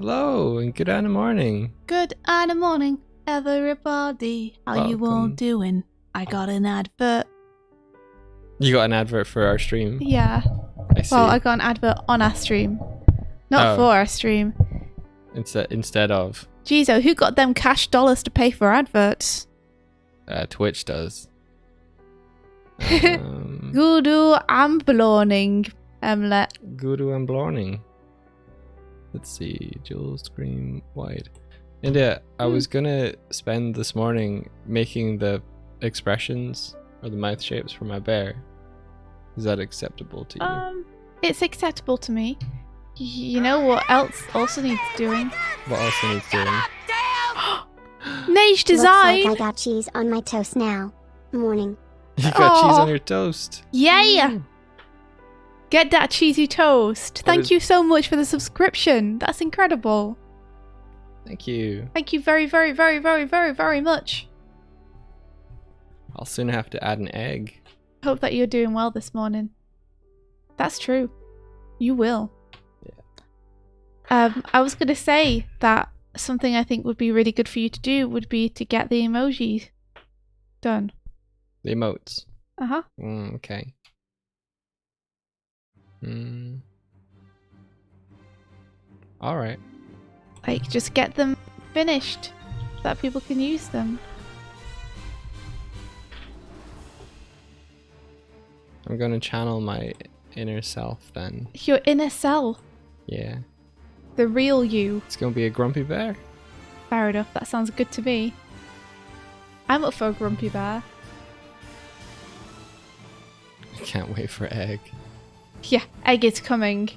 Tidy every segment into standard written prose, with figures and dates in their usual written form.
Hello and good morning. Good morning, everybody. How you all doing? I got an advert. You got an advert for our stream? Yeah. I see. Well, I got an advert on our stream. Not for our stream. Instead of. Jeez, who got them cash dollars to pay for adverts? Twitch does. Guru Ambloning. Guru Ambloning. Let's see. Dual screen wide. And yeah, I was gonna spend this morning making the expressions or the mouth shapes for my bear. Is that acceptable to you? It's acceptable to me. You know what else also needs doing? What also needs doing? Nage design! Looks like I got cheese on my toast now. Morning. You got cheese on your toast. Yeah! Ooh. Get that cheesy toast. Thank you so much for the subscription. That's incredible. Thank you. Thank you very, very, very, very, very, very much. I'll soon have to add an egg. Hope that you're doing well this morning. That's true. You will. Yeah. I was going to say that something I think would be really good for you to do would be to get the emojis done. The emotes? Uh-huh. Okay. Alright. Like, just get them finished so that people can use them. I'm gonna channel my inner self then. Your inner self. Yeah. The real you. It's gonna be a grumpy bear. Fair enough, that sounds good to me. I'm up for a grumpy bear. I can't wait for egg. Yeah, egg is coming.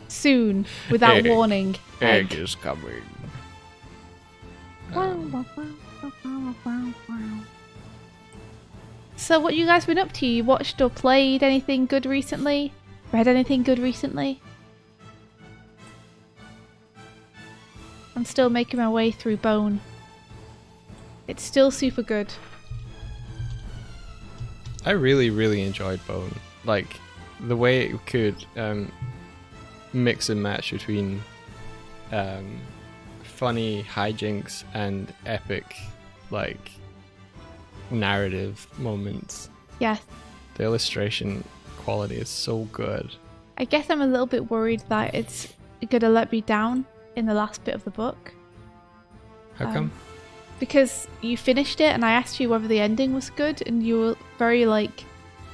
Soon, without warning. Egg is coming. So what you guys been up to? You watched or played anything good recently? Read anything good recently? I'm still making my way through Bone. It's still super good. I really, really enjoyed Bone. Like, the way it could mix and match between funny hijinks and epic, like, narrative moments. Yes. The illustration quality is so good. I guess I'm a little bit worried that it's gonna let me down in the last bit of the book. How come? Because you finished it and I asked you whether the ending was good and you were very like,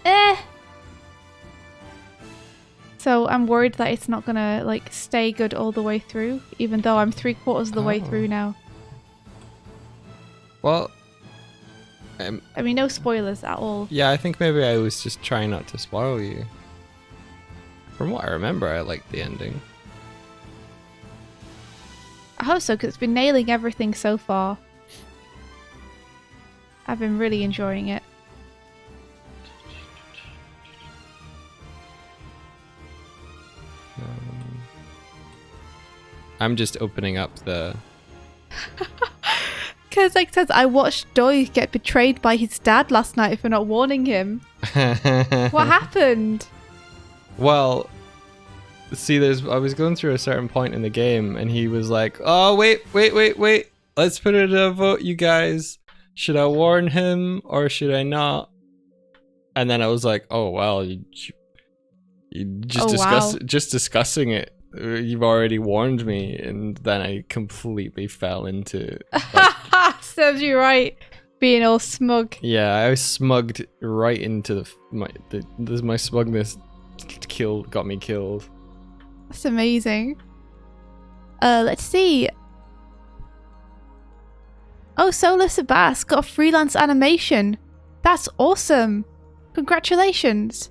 eh. So I'm worried that it's not gonna like stay good all the way through, even though I'm 3/4 of the way through now. Well, I mean, no spoilers at all. yeah, I think maybe I was just trying not to spoil you. From what I remember, I liked the ending. I hope so, because it's been nailing everything so far. I've been really enjoying it. I'm just opening up the... Because like says, I watched Doig get betrayed by his dad last night for not warning him. What happened? Well, see, I was going through a certain point in the game and he was like, oh, wait. Let's put it in a vote, you guys. Should I warn him or should I not? And then I was like, oh, well, you just discussing it. You've already warned me. And then I completely fell into... Like, serves you right, being all smug. Yeah, I was smugged right into my smugness got me killed. That's amazing. Let's see. Oh, Solar Sabas got a freelance animation. That's awesome. Congratulations.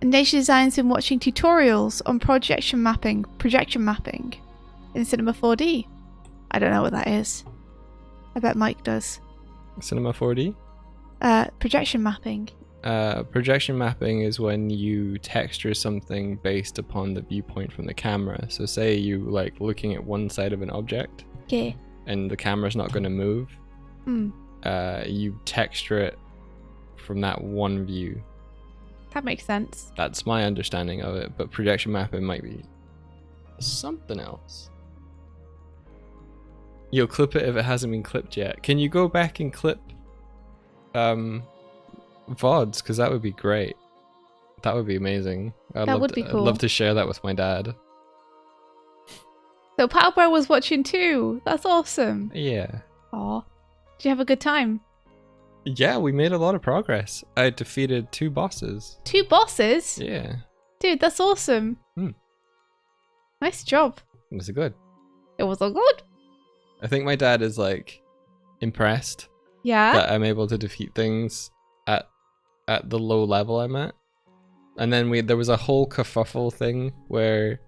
Nature Design's been watching tutorials on projection mapping in Cinema 4D. I don't know what that is. I bet Mike does. Cinema 4D? Projection mapping. Projection mapping is when you texture something based upon the viewpoint from the camera. So say you like looking at one side of an object. Yeah. And the camera's not going to move. You texture it from that one view. That makes sense. That's my understanding of it, but projection mapping might be something else. You'll clip it if it hasn't been clipped yet. Can you go back and clip VODs? Because that would be great. That would be amazing. That would be cool. I'd love to share that with my dad. So Palbro was watching too. That's awesome. Yeah. Aw. Did you have a good time? Yeah, we made a lot of progress. I defeated 2 bosses. 2 bosses? Yeah. Dude, that's awesome. Nice job. It was good. It was all good. I think my dad is like impressed Yeah. that I'm able to defeat things at the low level I'm at. And then there was a whole kerfuffle thing where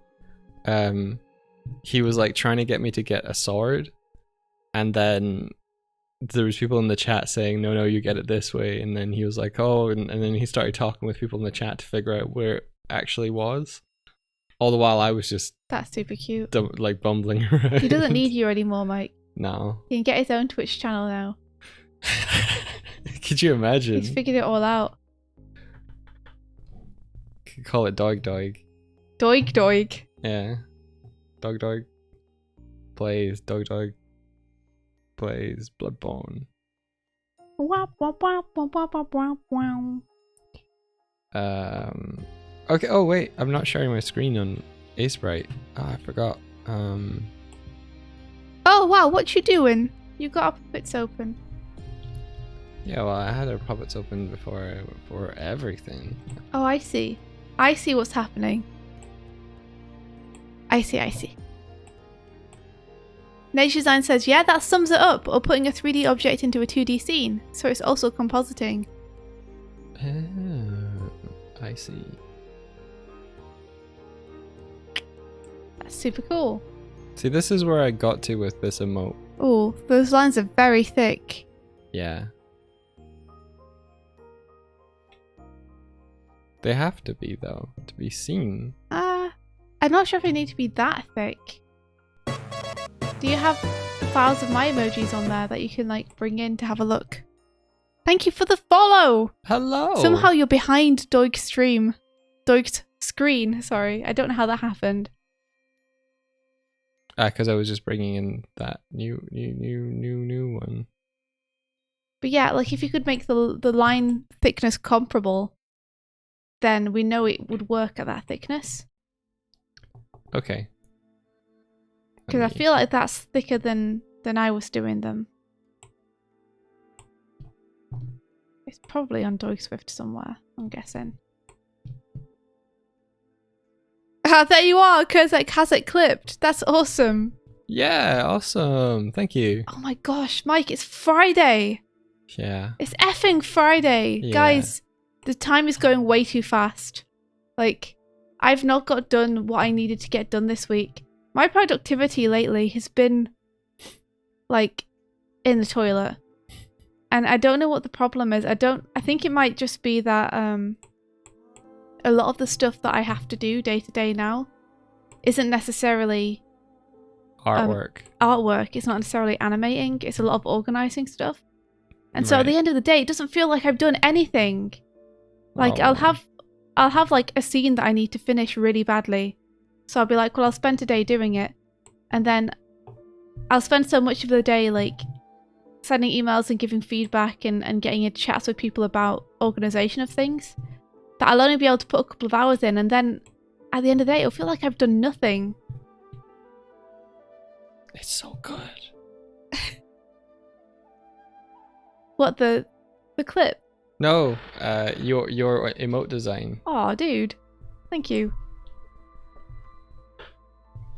he was like trying to get me to get a sword, and then there was people in the chat saying no, you get it this way, and then he was like, oh, and then he started talking with people in the chat to figure out where it actually was. All the while I was just That's super cute. like bumbling around. He doesn't need you anymore, Mike. No. He can get his own Twitch channel now. Could you imagine? He's figured it all out. Could call it Doig. Doig. Yeah. Doig. Plays Doig. Plays Bloodborne. Wow, wow, wow, wow, wow, wow, wow. Okay, oh wait, I'm not sharing my screen on Acebright. Oh, I forgot. Oh wow, what you doing? You got our puppets open. Yeah, well, I had our puppets open before everything. Oh, I see. I see what's happening. I see. Nature Design says, yeah, that sums it up, or putting a 3D object into a 2D scene, so it's also compositing. Oh, I see. That's super cool. See, this is where I got to with this emote. Oh, those lines are very thick. Yeah. They have to be, though, to be seen. I'm not sure if they need to be that thick. Do you have files of my emojis on there that you can like bring in to have a look? Thank you for the follow! Hello! Somehow you're behind Doig's screen, sorry. I don't know how that happened. Because I was just bringing in that new one. But yeah, like if you could make the line thickness comparable, then we know it would work at that thickness. Okay. Because I feel like that's thicker than I was doing them. It's probably on Doig Swift somewhere, I'm guessing. Ah, there you are, Kurzak has it clipped. That's awesome. Yeah, awesome. Thank you. Oh my gosh, Mike, it's Friday. Yeah. It's effing Friday. Yeah. Guys, the time is going way too fast. Like, I've not got done what I needed to get done this week. My productivity lately has been, like, in the toilet. And I don't know what the problem is. I think it might just be that a lot of the stuff that I have to do day to day now isn't necessarily Artwork. It's not necessarily animating. It's a lot of organizing stuff. And so at Right. the end of the day, it doesn't feel like I've done anything. Like Oh. I'll have like a scene that I need to finish really badly. So I'll be like, well, I'll spend today doing it. And then I'll spend so much of the day like sending emails and giving feedback and getting in chats with people about organization of things that I'll only be able to put a couple of hours in, and then at the end of the day it'll feel like I've done nothing. It's so good. What, the clip? No, your emote design. Aw, dude. Thank you.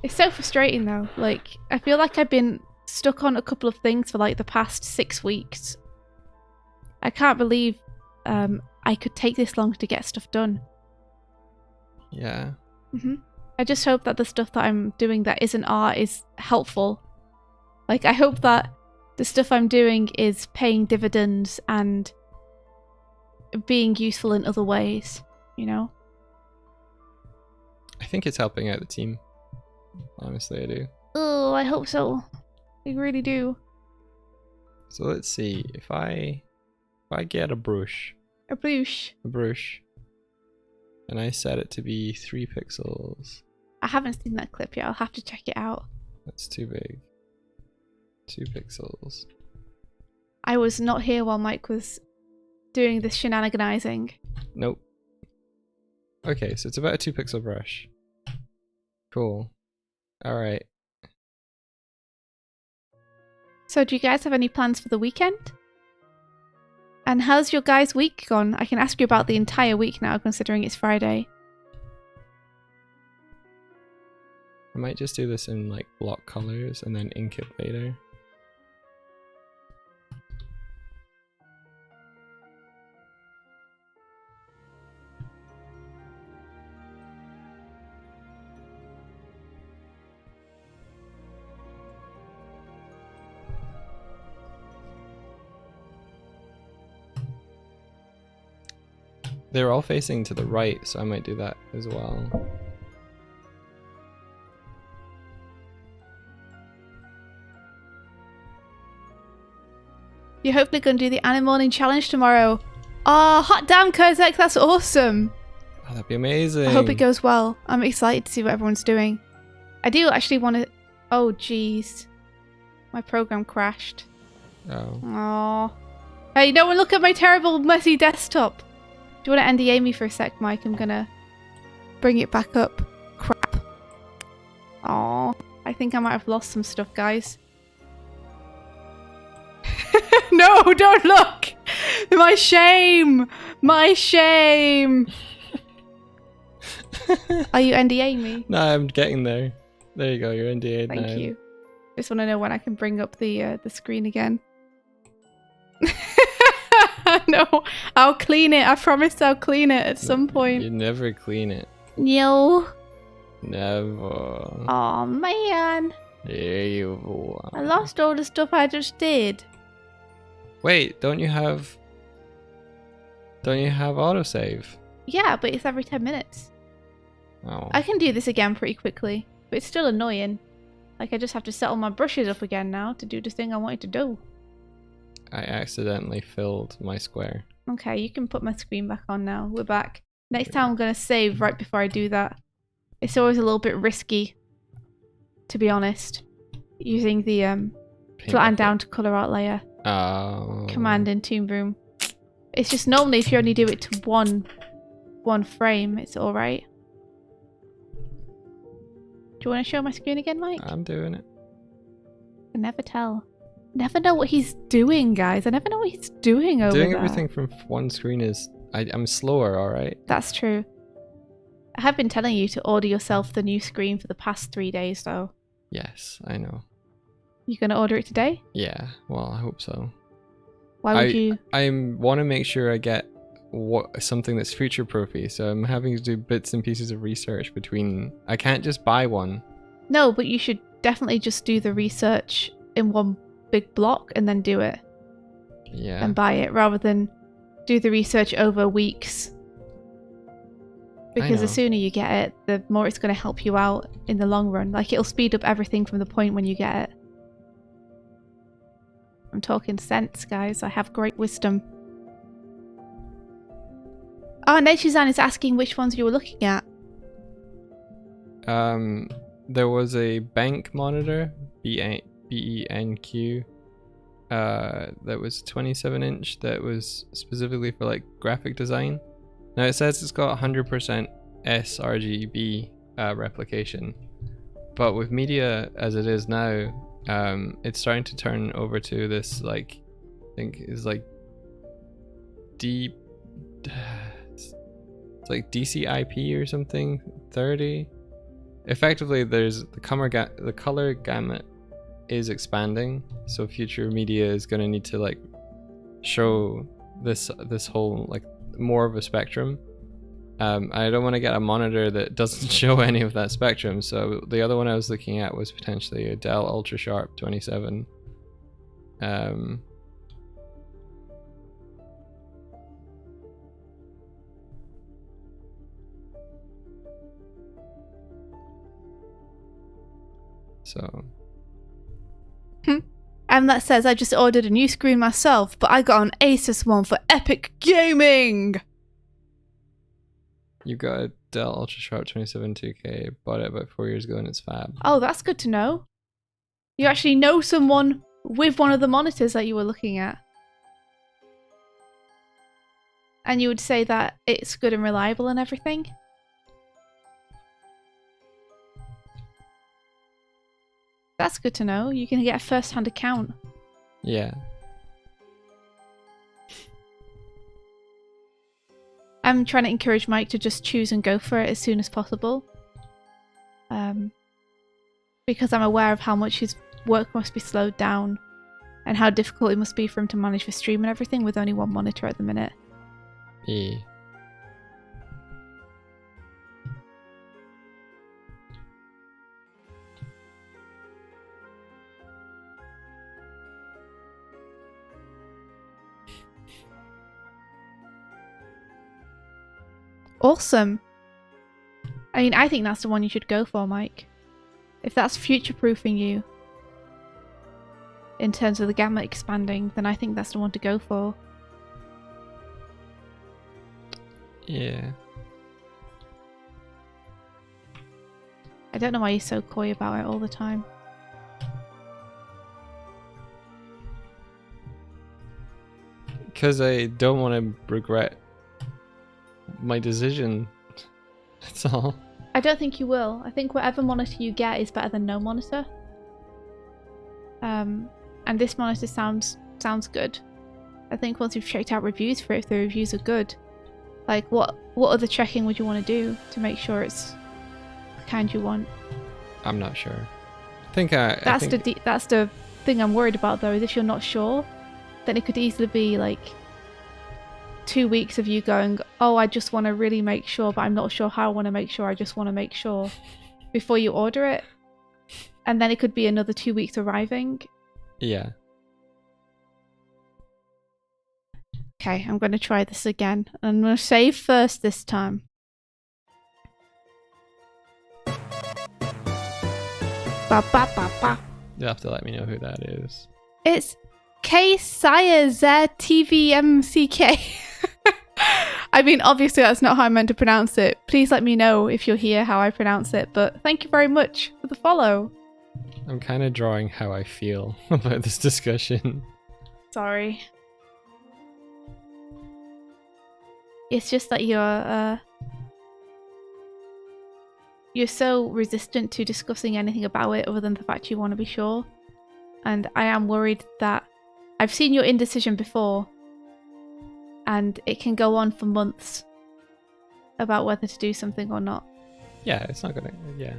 It's so frustrating though. Like, I feel like I've been stuck on a couple of things for like the past 6 weeks. I can't believe I could take this long to get stuff done. Yeah. I just hope that the stuff that I'm doing that isn't art is helpful. Like, I hope that the stuff I'm doing is paying dividends and being useful in other ways, you know? I think it's helping out the team. Honestly, I do. Oh, I hope so. I really do. So let's see. If I get a brush, A brush. and I set it to be 3 pixels, I haven't seen that clip yet. I'll have to check it out. That's too big. 2 pixels. I was not here while Mike was doing this shenaniganizing. Nope. Okay, so it's about a 2 pixel brush. Cool. Alright. So do you guys have any plans for the weekend? And how's your guys' week gone? I can ask you about the entire week now, considering it's Friday. I might just do this in like block colors and then ink it later. They're all facing to the right, so I might do that as well. You're hopefully going to do the Animating challenge tomorrow. Oh, hot damn, Kurzek, that's awesome. Oh, that'd be amazing. I hope it goes well. I'm excited to see what everyone's doing. I do actually want to... Oh, jeez. My program crashed. Oh. Oh. Hey, no one look at my terrible, messy desktop. Do you want to NDA me for a sec, Mike? I'm gonna bring it back up. Crap. Oh, I think I might have lost some stuff, guys. No, don't look! My shame! My shame! Are you NDAing me? No, I'm getting there. There you go, you're NDA'd now. Thank you. Just want to know when I can bring up the screen again. No, I'll clean it. I promise I'll clean it at some point. You never clean it. No. Never. Oh man. There you go. I lost all the stuff I just did. Wait, don't you have autosave? Yeah, but it's every 10 minutes. Oh. I can do this again pretty quickly, but it's still annoying. Like I just have to set all my brushes up again now to do the thing I wanted to do. I accidentally filled my square. Okay, you can put my screen back on now. We're back. Next time I'm going to save right before I do that. It's always a little bit risky, to be honest, using the flatten down to colour out layer command in Toon Boom. It's just normally if you only do it to one frame, it's alright. Do you want to show my screen again, Mike? I'm doing it. I can never tell. Never know what he's doing, guys. I never know what he's doing over there. Doing everything from one screen is... I'm slower, alright? That's true. I have been telling you to order yourself the new screen for the past 3 days, though. Yes, I know. You gonna order it today? Yeah, well, I hope so. Why would you? I want to make sure I get something that's future-proofy, so I'm having to do bits and pieces of research between... I can't just buy one. No, but you should definitely just do the research in one big block and then do it. Yeah. And buy it, rather than do the research over weeks. Because the sooner you get it, the more it's going to help you out in the long run. Like, it'll speed up everything from the point when you get it. I'm talking sense, guys. I have great wisdom. Oh, Nature's-Zan is asking which ones you were looking at. There was a bank monitor, BENQ, that was 27-inch, that was specifically for like graphic design. Now it says it's got 100% sRGB replication, but with media as it is now, it's starting to turn over to this, like, I think is like it's like DCI-P or something, 30. Effectively, there's the color gamut is expanding, so future media is going to need to like show this whole like more of a spectrum. I don't want to get a monitor that doesn't show any of that spectrum, so the other one I was looking at was potentially a Dell Ultra Sharp 27. So And that says I just ordered a new screen myself, but I got an Asus one for epic gaming. you got Dell Ultra Sharp 27 2K. Bought it about 4 years ago and it's fab. Oh, that's good to know. You actually know someone with one of the monitors that you were looking at. And you would say that it's good and reliable and everything? That's good to know. You can get a first-hand account. Yeah. I'm trying to encourage Mike to just choose and go for it as soon as possible. Because I'm aware of how much his work must be slowed down and how difficult it must be for him to manage the stream and everything with only one monitor at the minute. Yeah. Awesome. I mean, I think that's the one you should go for, Mike. If that's future-proofing you in terms of the gamma expanding, then I think that's the one to go for. Yeah. I don't know why you're so coy about it all the time. Because I don't want to regret my decision. That's all. I don't think you will. I think whatever monitor you get is better than no monitor. And this monitor sounds good. I think once you've checked out reviews for it, if the reviews are good, like what other checking would you want to do to make sure it's the kind you want? I'm not sure. I think That's the thing I'm worried about though. Is if you're not sure, then it could easily be like 2 weeks of you going, oh, I just want to really make sure, but I'm not sure how I want to make sure. I just want to make sure before you order it. And then it could be another 2 weeks arriving. Yeah. Okay, I'm going to try this again. I'm going to save first this time. Ba ba ba ba. You'll have to let me know who that is. It's K-Sire Z-T-V-M-C-K. I mean, obviously that's not how I meant to pronounce it. Please let me know if you'll hear how I pronounce it, but thank you very much for the follow. I'm kind of drawing how I feel about this discussion. Sorry. It's just that you're so resistant to discussing anything about it other than the fact you want to be sure. And I am worried that I've seen your indecision before, and it can go on for months about whether to do something or not. Yeah, it's not gonna. Yeah.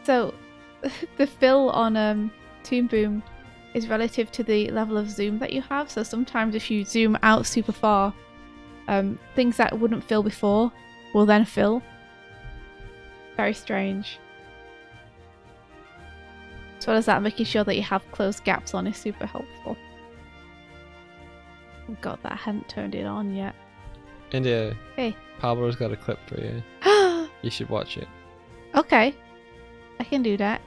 So, the fill on Toon Boom is relative to the level of zoom that you have. So sometimes if you zoom out super far, things that wouldn't fill before will then fill. Very strange. As well as that, making sure that you have closed gaps on is super helpful. Oh god, that I hadn't turned it on yet. India. Hey. Pablo's got a clip for you. You should watch it. Okay. I can do that.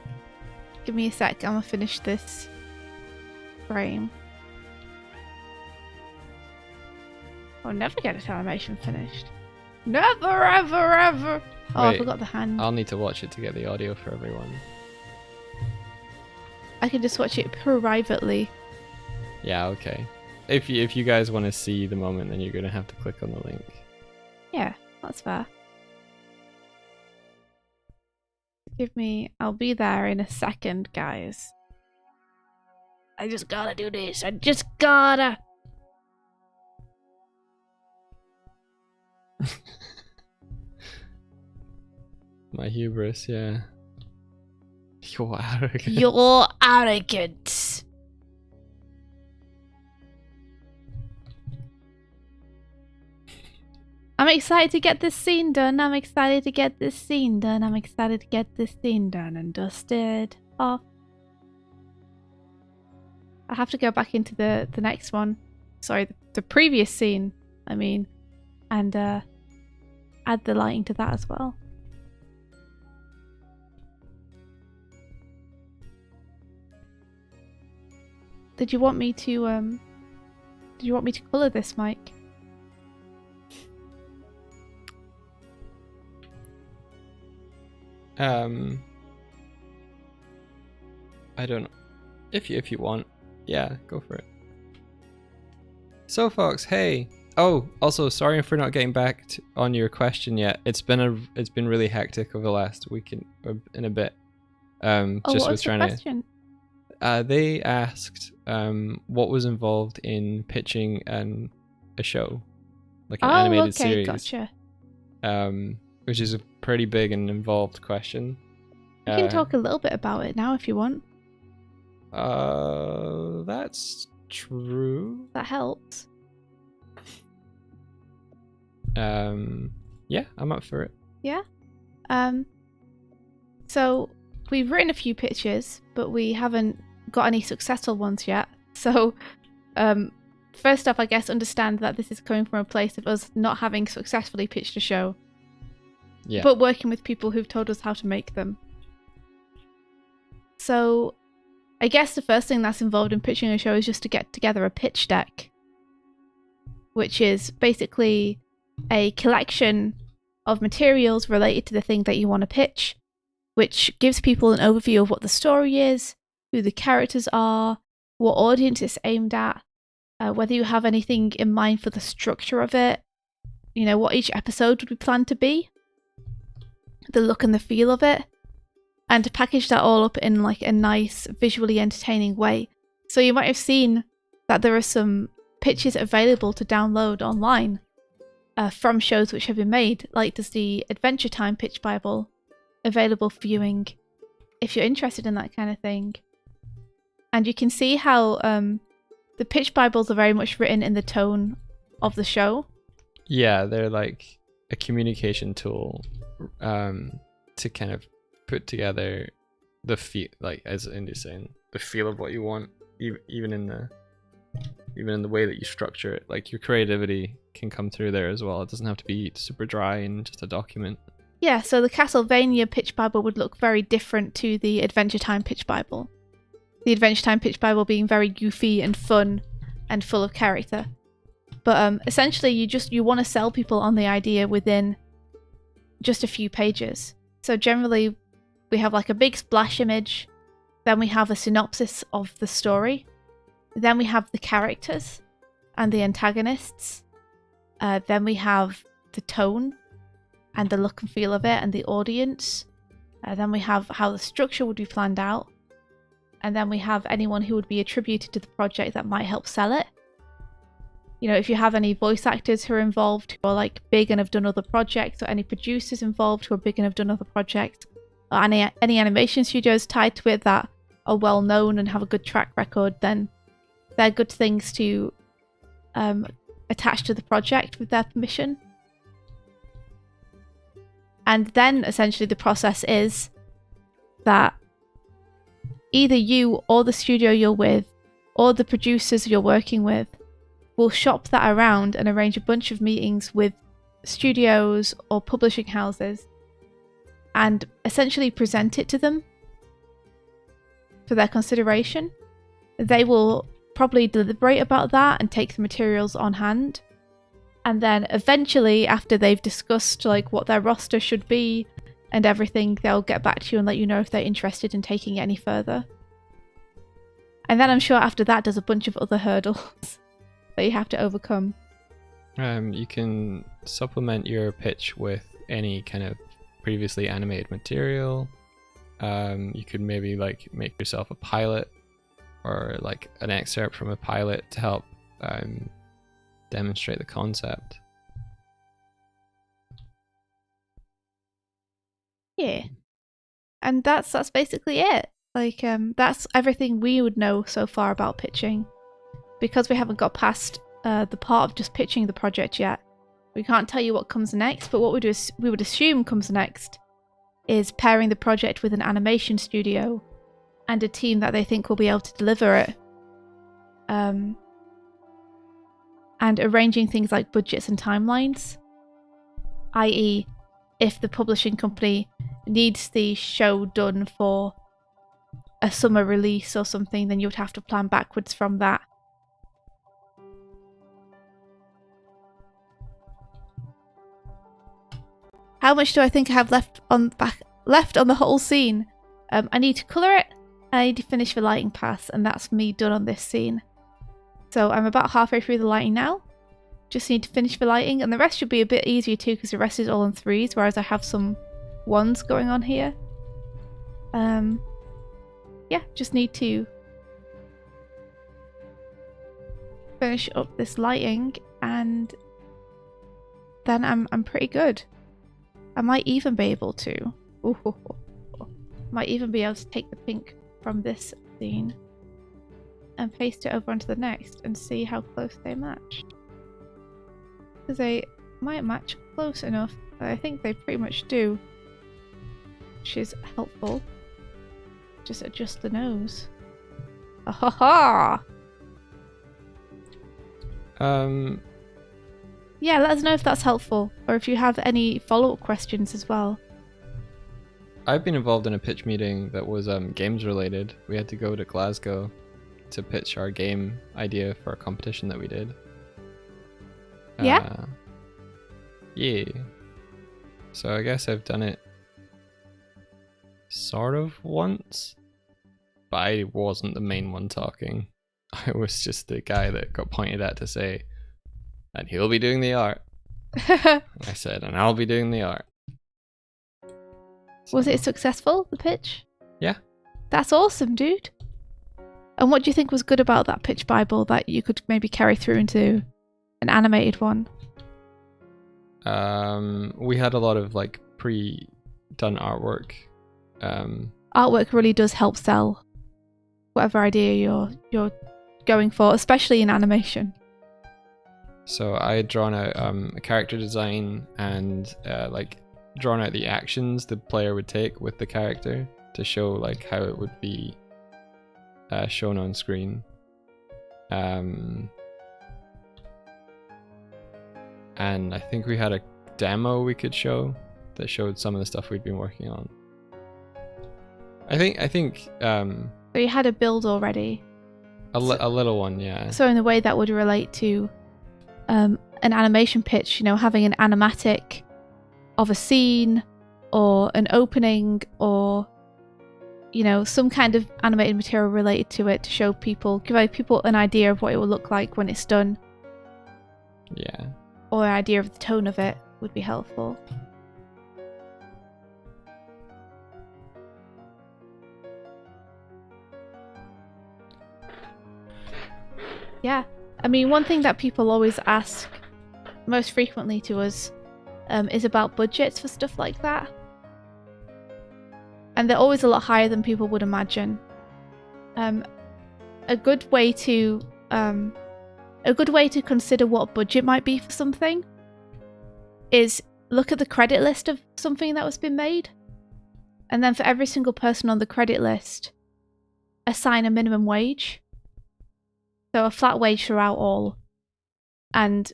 Give me a sec, I'm gonna finish this frame. I'll never get this animation finished. Never, ever, ever! Oh, I Wait, forgot the hand. I'll need to watch it to get the audio for everyone. I can just watch it privately. Yeah, okay. If you guys want to see the moment, then you're gonna have to click on the link. Yeah, that's fair. I'll be there in a second, guys. I just gotta do this. I just gotta. My hubris, yeah. You're arrogant. You're arrogant. I'm excited to get this scene done. I'm excited to get this scene done. I'm excited to get this scene done and dusted off. I have to go back into the next one. Sorry, the previous scene, I mean. And add the lighting to that as well. Did you want me to colour this, Mike? I don't know. If you want, yeah, go for it. So, Fox, hey. Oh, also, sorry for not getting back on your question yet. It's been really hectic over the last week in a bit. What was the question? They asked what was involved in pitching a show, like an animated series. Gotcha. Which is a pretty big and involved question. You can talk a little bit about it now if you want. That's true. That helps. Yeah, I'm up for it. Yeah. So we've written a few pitches, but we haven't got any successful ones yet. So, first off, I guess understand that this is coming from a place of us not having successfully pitched a show. Yeah. But working with people who've told us how to make them. So, I guess the first thing that's involved in pitching a show is just to get together a pitch deck, which is basically a collection of materials related to the thing that you want to pitch, which gives people an overview of what the story is, who the characters are, what audience it's aimed at, whether you have anything in mind for the structure of it, you know, what each episode would be planned to be, the look and the feel of it, and to package that all up in like a nice, visually entertaining way. So you might have seen that there are some pitches available to download online from shows which have been made, like there's the Adventure Time Pitch Bible available for viewing if you're interested in that kind of thing. And you can see how the pitch Bibles are very much written in the tone of the show. Yeah, they're like a communication tool to kind of put together the feel, like as Indy's saying, the feel of what you want, even in the way that you structure it. Like your creativity can come through there as well. It doesn't have to be super dry and just a document. Yeah, so the Castlevania Pitch Bible would look very different to the Adventure Time Pitch Bible. The Adventure Time Pitch Bible being very goofy and fun and full of character. But essentially you want to sell people on the idea within just a few pages. So generally we have like a big splash image, then we have a synopsis of the story, then we have the characters and the antagonists, then we have the tone and the look and feel of it and the audience, then we have how the structure would be planned out, and then we have anyone who would be attributed to the project that might help sell it. You know, if you have any voice actors who are involved who are like big and have done other projects, or any producers involved who are big and have done other projects, or any animation studios tied to it that are well known and have a good track record, then they're good things to attach to the project with their permission. And then essentially the process is that either you or the studio you're with or the producers you're working with will shop that around and arrange a bunch of meetings with studios or publishing houses and essentially present it to them for their consideration. They will probably deliberate about that and take the materials on hand. And then eventually, after they've discussed like what their roster should be and everything, they'll get back to you and let you know if they're interested in taking it any further. And then I'm sure after that there's a bunch of other hurdles that you have to overcome. You can supplement your pitch with any kind of previously animated material. You could maybe like make yourself a pilot or like an excerpt from a pilot to help demonstrate the concept. Yeah. And that's basically it. Like that's everything we would know so far about pitching. Because we haven't got past the part of just pitching the project yet, we can't tell you what comes next, but what we would assume comes next is pairing the project with an animation studio and a team that they think will be able to deliver it. And arranging things like budgets and timelines, i.e. if the publishing company needs the show done for a summer release or something, then you would have to plan backwards from that. How much do I think I have left on the whole scene? I need to colour it, and I need to finish the lighting pass, and that's me done on this scene. So I'm about halfway through the lighting now. Just need to finish the lighting, and the rest should be a bit easier too, because the rest is all in 3s, whereas I have some 1s going on here. Yeah, just need to finish up this lighting, and then I'm pretty good. I might even be able to. Might even be able to take the pink from this scene and paste it over onto the next and see how close they match. Because they might match close enough. I think they pretty much do, which is helpful. Just adjust the nose. Ha ha! Yeah, let us know if that's helpful, or if you have any follow-up questions as well. I've been involved in a pitch meeting that was games related. We had to go to Glasgow to pitch our game idea for a competition that we did. Yeah? Yeah. So I guess I've done it sort of once, but I wasn't the main one talking. I was just the guy that got pointed at to say, and he'll be doing the art. I said, and I'll be doing the art. Was it successful, the pitch? Yeah. That's awesome, dude. And what do you think was good about that pitch Bible that you could maybe carry through into an animated one? We had a lot of like pre-done artwork. Artwork really does help sell whatever idea you're going for, especially in animation. So I had drawn out a character design and like drawn out the actions the player would take with the character to show like how it would be shown on screen. And I think we had a demo we could show that showed some of the stuff we'd been working on. I think So you had a build already. A little one, yeah. So in the way that would relate to an animation pitch, you know, having an animatic of a scene or an opening or, you know, some kind of animated material related to it to show people, give people an idea of what it will look like when it's done. Yeah. Or an idea of the tone of it would be helpful. Yeah, I mean, one thing that people always ask most frequently to us is about budgets for stuff like that. And they're always a lot higher than people would imagine. A good way to consider what budget might be for something is look at the credit list of something that was been made, and then for every single person on the credit list, assign a minimum wage. So a flat wage throughout all, and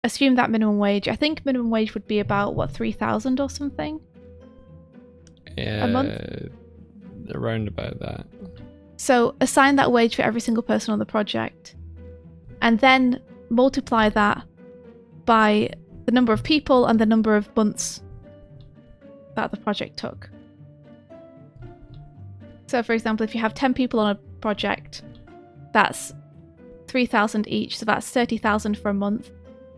assume that minimum wage, I think minimum wage would be about, what, 3,000 or something? Yeah, a month? Around about that. So assign that wage for every single person on the project, and then multiply that by the number of people and the number of months that the project took. So for example, if you have 10 people on a project, that's 3,000 each, so that's 30,000 for a month,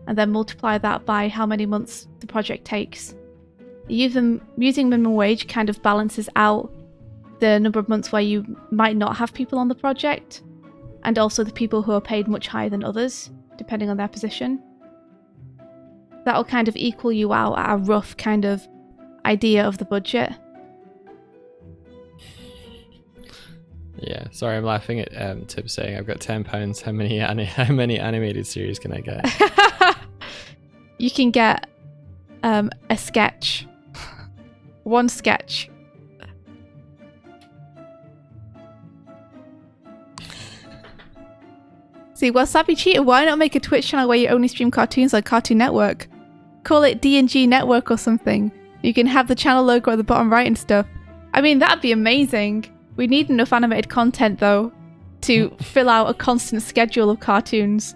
and then multiply that by how many months the project takes. Using minimum wage kind of balances out the number of months where you might not have people on the project, and also the people who are paid much higher than others, depending on their position. That'll kind of equal you out at a rough kind of idea of the budget. Yeah, sorry, I'm laughing at Tip saying I've got £10. How many animated series can I get? You can get a sketch. One sketch. See, Wasabi Cheetah, why not make a Twitch channel where you only stream cartoons like Cartoon Network? Call it D&G Network or something. You can have the channel logo at the bottom right and stuff. I mean, that'd be amazing. We need enough animated content, though, to fill out a constant schedule of cartoons.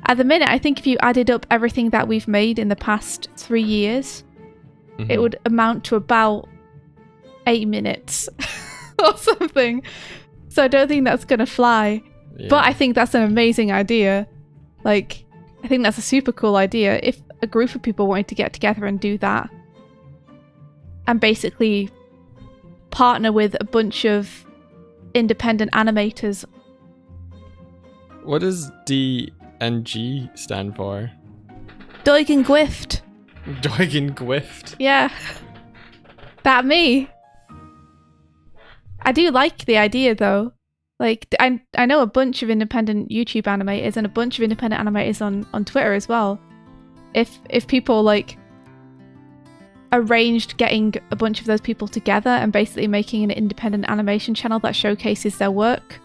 At the minute, I think if you added up everything that we've made in the past 3 years, it would amount to about 8 minutes or something. So I don't think that's going to fly. Yeah. But I think that's an amazing idea. Like, I think that's a super cool idea. If a group of people wanted to get together and do that, and basically partner with a bunch of independent animators. What does D and G stand for? Doig and Gwift. Doig and Gwift? Yeah. That me. I do like the idea, though. Like, I know a bunch of independent YouTube animators and a bunch of independent animators on Twitter as well. If people, like, arranged getting a bunch of those people together and basically making an independent animation channel that showcases their work,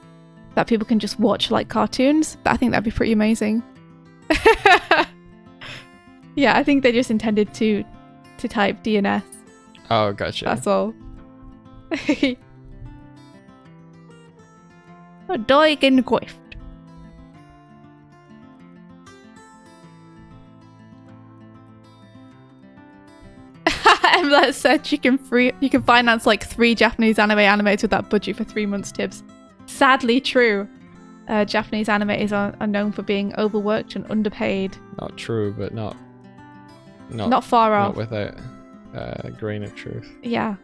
that people can just watch like cartoons, I think that'd be pretty amazing. Yeah, I think they just intended to type DNS. Oh, gotcha. That's all. Doig and Gwift. Emma said you can finance like 3 Japanese anime animators with that budget for 3 months, Tibbs. Sadly true. Japanese animators are known for being overworked and underpaid. Not true, but not far off. Not without a grain of truth. Yeah.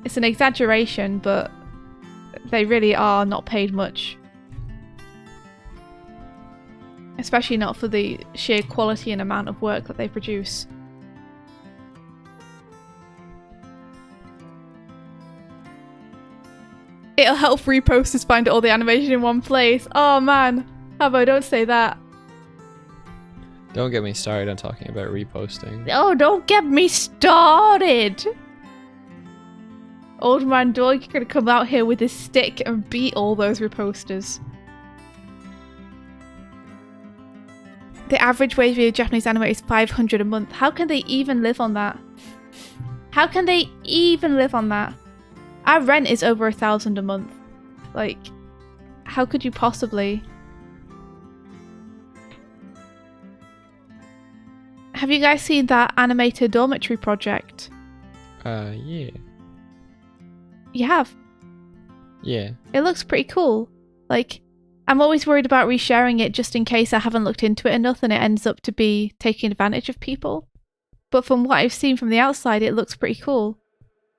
It's an exaggeration, but they really are not paid much. Especially not for the sheer quality and amount of work that they produce. It'll help reposters find all the animation in one place. Oh man, Habbo, don't say that. Don't get me started on talking about reposting. Oh, don't get me started. Old man Doig gonna come out here with his stick and beat all those reposters. The average wage for a Japanese animator is 500 a month. How can they even live on that? How can they even live on that? Our rent is over 1,000 a month. Like, how could you possibly? Have you guys seen that animator dormitory project? Yeah. You have? Yeah. It looks pretty cool. Like, I'm always worried about resharing it just in case I haven't looked into it enough and it ends up to be taking advantage of people. But from what I've seen from the outside, it looks pretty cool.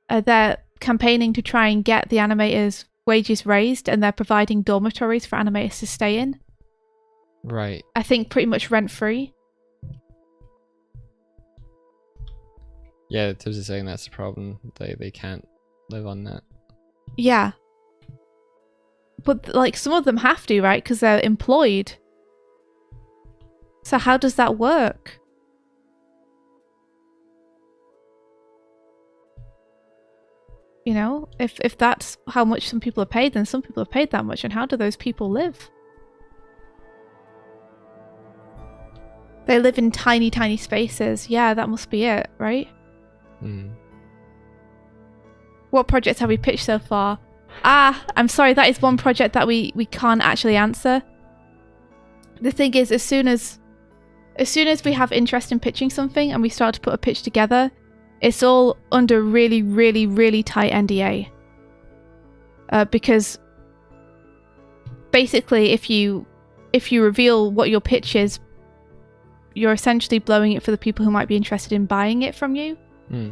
They're campaigning to try and get the animators' wages raised, and they're providing dormitories for animators to stay in. Right. I think pretty much rent-free. Yeah, Tibbs is saying that's the problem. They can't live on that. Yeah. But, like, some of them have to, right? Because they're employed. So how does that work? You know, if that's how much some people are paid, then some people are paid that much. And how do those people live? They live in tiny, tiny spaces. Yeah, that must be it, right? Mm. What projects have we pitched so far? Ah, I'm sorry, that is one project that we can't actually answer. The thing is, as soon as we have interest in pitching something and we start to put a pitch together, it's all under really, really, really tight NDA. Because basically, if you reveal what your pitch is, you're essentially blowing it for the people who might be interested in buying it from you.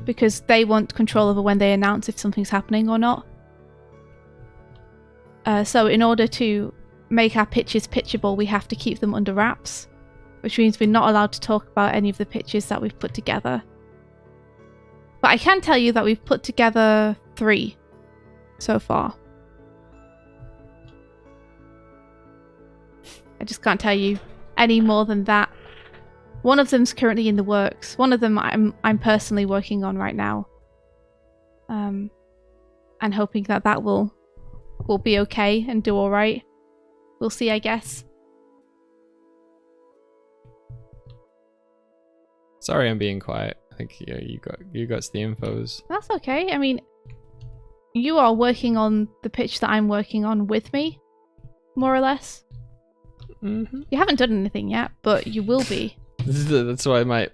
Because they want control over when they announce if something's happening or not. So in order to make our pitches pitchable, we have to keep them under wraps, which means we're not allowed to talk about any of the pitches that we've put together. But I can tell you that we've put together 3 so far. I just can't tell you any more than that. One of them's currently in the works. One of them I'm personally working on right now. And hoping that will be okay and do all right. We'll see, I guess. Sorry, I'm being quiet. I think you got the infos. That's okay. I mean, you are working on the pitch that I'm working on with me, more or less. Mm-hmm. You haven't done anything yet, but you will be. That's why my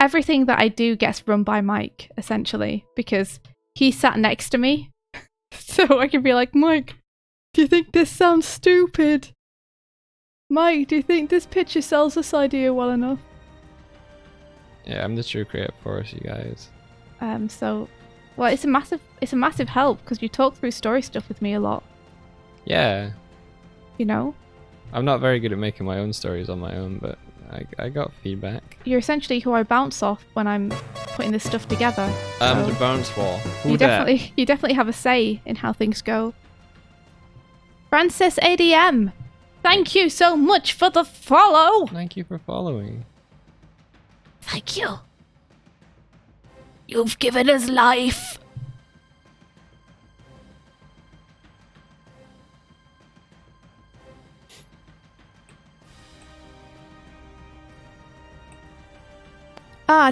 Everything that I do gets run by Mike, essentially, because he sat next to me. So I can be like, Mike, do you think this sounds stupid? Mike, do you think this picture sells this idea well enough? Yeah, I'm the true creative force, you guys. Well, it's a massive help because you talk through story stuff with me a lot. Yeah. You know? I'm not very good at making my own stories on my own, but I got feedback. You're essentially who I bounce off when I'm putting this stuff together. I'm so the bounce wall. you definitely have a say in how things go. Francis ADM, thank you so much for the follow. Thank you for following. Thank you. You've given us life.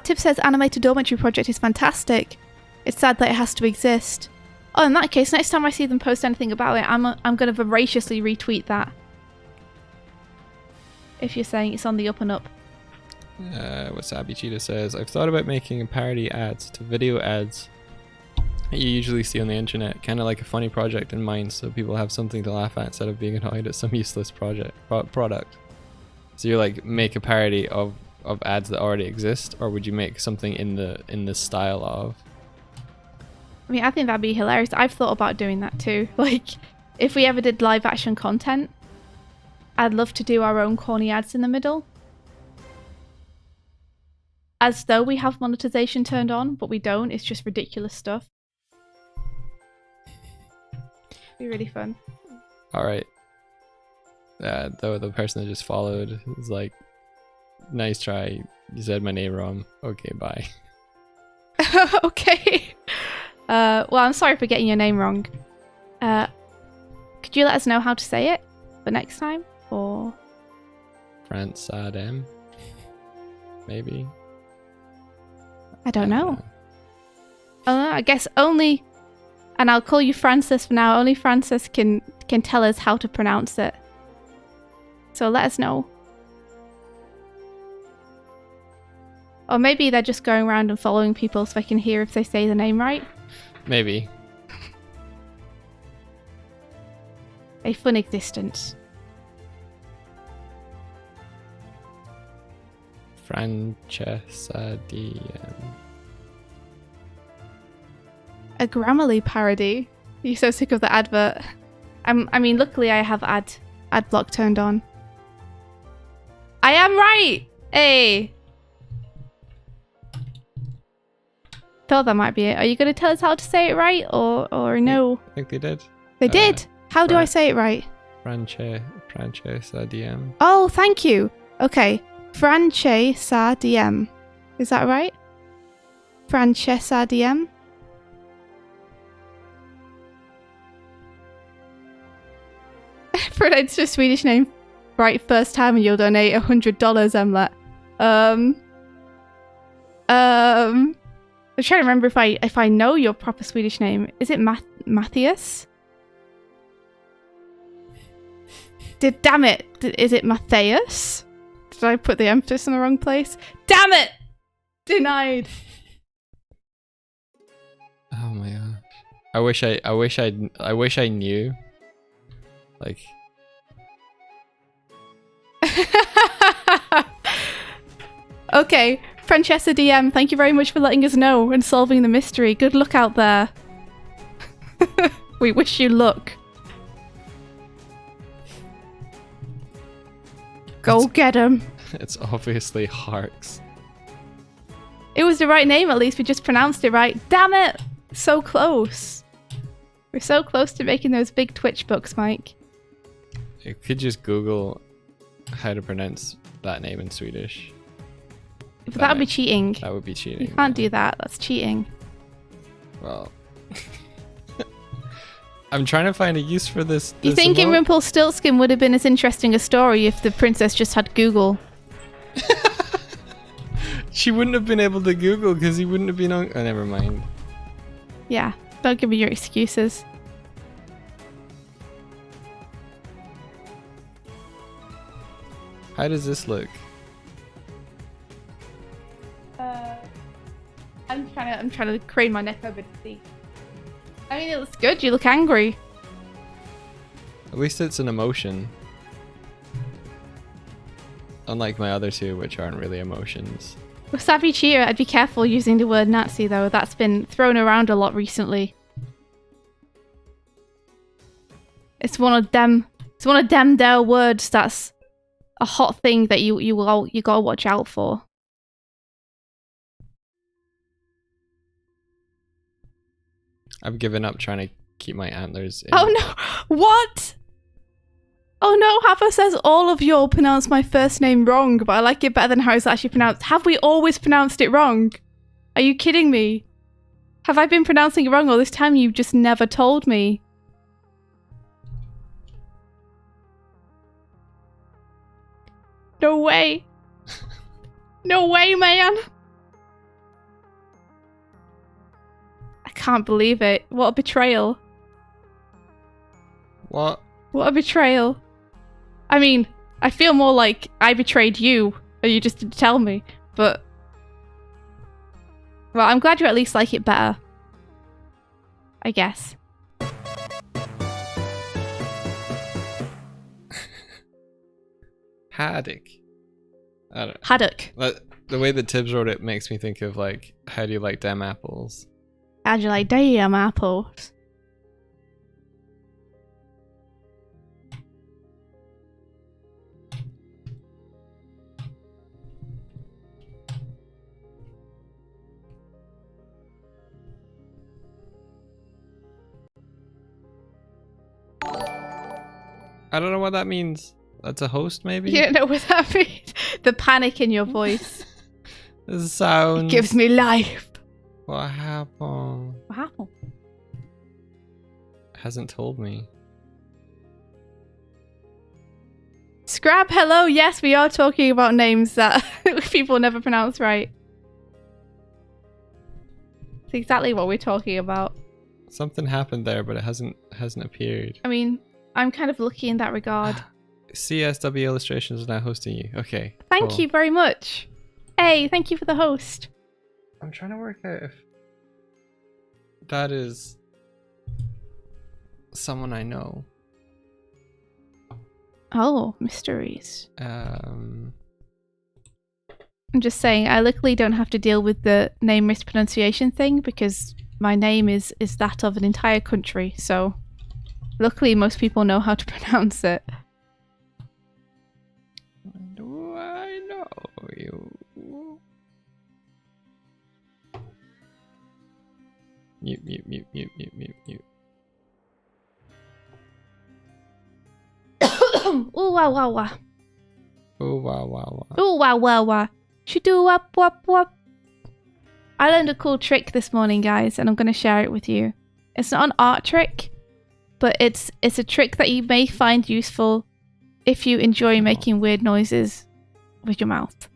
Tip says animated dormitory project is fantastic. It's sad that it has to exist. Oh, in that case, next time I see them post anything about it, I'm going to voraciously retweet that. If you're saying it's on the up and up. Wasabi Cheetah says, I've thought about making a parody ads to video ads that you usually see on the internet, kind of like a funny project in mind, so people have something to laugh at instead of being annoyed at some useless product. So you like make a parody of ads that already exist, or would you make something in the style of? I mean, I think that'd be hilarious. I've thought about doing that too. Like, if we ever did live action content, I'd love to do our own corny ads in the middle. As though we have monetization turned on, but we don't. It's just ridiculous stuff. Be really fun. Alright. The person that just followed is like, nice try. You said my name wrong. Okay, bye. Okay. Well, I'm sorry for getting your name wrong. Could you let us know how to say it for next time? Or Fransadem? Maybe. I don't know. I guess only, and I'll call you Francis for now. Only Francis can tell us how to pronounce it. So let us know. Or maybe they're just going around and following people so I can hear if they say the name right. Maybe. A fun existence. Francesca DM. A Grammarly parody. You're so sick of the advert. I mean, luckily I have ad block turned on. I am right! Hey! Thought that might be it. Are you going to tell us how to say it right, or no? I think they did. They did? How do I say it right? Francesca DM. Oh, thank you. Okay. Francesca DM. Is that right? Francesca DM? Pronounce your Swedish name right first time and you'll donate $100, Emlet. I'm trying to remember if I know your proper Swedish name. Is it Matthias? Damn it! Is it Matthias? Did I put the emphasis in the wrong place? Damn it! Denied. Oh my gosh! I wish I knew. Like. Okay, Francesca DM, thank you very much for letting us know and solving the mystery. Good luck out there. We wish you luck. Go get him. It's obviously Harks. It was the right name, at least we just pronounced it right. Damn it! So close. We're so close to making those big Twitch books, Mike. You could just Google how to pronounce that name in Swedish. But that would be cheating. That would be cheating. You can't do that. That's cheating. Well, I'm trying to find a use for this. You think in Rumpelstiltskin would have been as interesting a story if the princess just had Google? She wouldn't have been able to Google because he wouldn't have been on. Oh, never mind. Yeah. Don't give me your excuses. How does this look? I'm trying to crane my neck over to see. I mean, it looks good. You look angry. At least it's an emotion. Unlike my other two, which aren't really emotions. With Savvy Cheer, I'd be careful using the word Nazi, though. That's been thrown around a lot recently. It's one of them there words that's a hot thing that you gotta watch out for. I've given up trying to keep my antlers in. Oh no! What? Oh no, Haffa says all of y'all pronounce my first name wrong, but I like it better than how it's actually pronounced. Have we always pronounced it wrong? Are you kidding me? Have I been pronouncing it wrong all this time? You've just never told me. No way. No way, man. I can't believe it. What a betrayal. What? What a betrayal. I mean, I feel more like I betrayed you, and you just didn't tell me, but... Well, I'm glad you at least like it better. I guess. Haddock. I don't. Haddock. The way that Tibbs wrote it makes me think of like, how do you like them apples? How'd you like damn apples? I don't know what that means. That's a host, maybe? You don't know what that means? The panic in your voice. The sound. It gives me life. What happened? What happened? Hasn't told me. Scrab, hello. Yes, we are talking about names that people never pronounce right. It's exactly what we're talking about. Something happened there, but it hasn't appeared. I mean, I'm kind of lucky in that regard. CSW Illustrations is now hosting you. Okay. Thank cool. you very much. Hey, thank you for the host. I'm trying to work out if that is someone I know. Oh, mysteries. Um, I'm just saying, I luckily don't have to deal with the name mispronunciation thing because my name is that of an entire country, so luckily most people know how to pronounce it. do I know you? Mute. Ooh wah wah wah. Oh wow. Ooh wah wah wah. Shadoo wap wap wap. I learned a cool trick this morning, guys, and I'm going to share it with you. It's not an art trick, but it's a trick that you may find useful if you enjoy making weird noises with your mouth.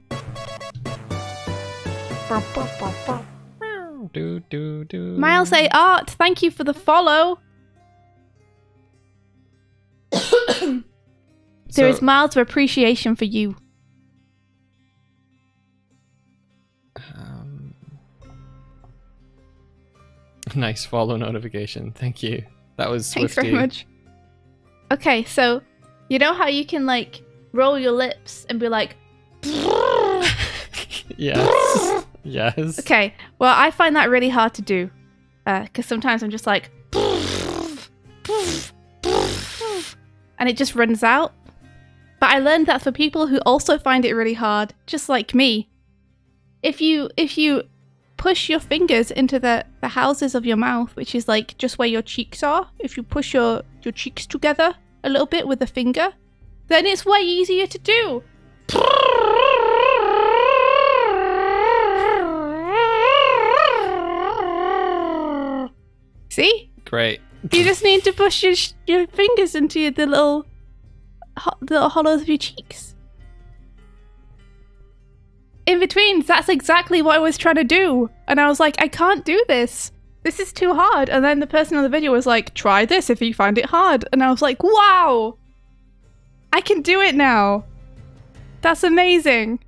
Miles A. Art, thank you for the follow. There is miles of appreciation for you. Nice follow notification. Thank you. That was Swifty. Thanks very much. Okay, so you know how you can like roll your lips and be like Yes. Yes. Okay, well I find that really hard to do because sometimes I'm just like and it just runs out. But I learned that for people who also find it really hard, just like me, if you push your fingers into the houses of your mouth, which is like just where your cheeks are, if you push your cheeks together a little bit with a finger, then it's way easier to do. See? Great. You just need to push your fingers into the little hollows of your cheeks. In between, that's exactly what I was trying to do. And I was like, I can't do this. this is too hard. And then the person on the video was like, try this if you find it hard. And I was like, wow, I can do it now. That's amazing.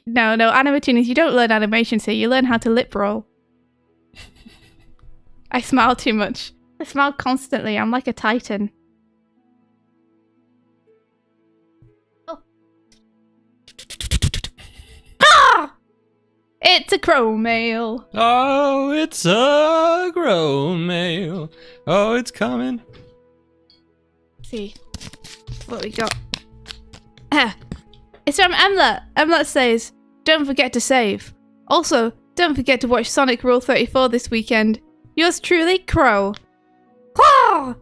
No, Animating is you don't learn animation, so you learn how to lip roll. I smile too much. I smile constantly. I'm like a titan. Oh. Ah! It's a crow male. Oh, it's a grown male. Oh, it's coming. Let's see what we got. It's from Emlet. Emlet says, don't forget to save. Also, don't forget to watch Sonic Rule 34 this weekend. Yours truly, Crow. Ah!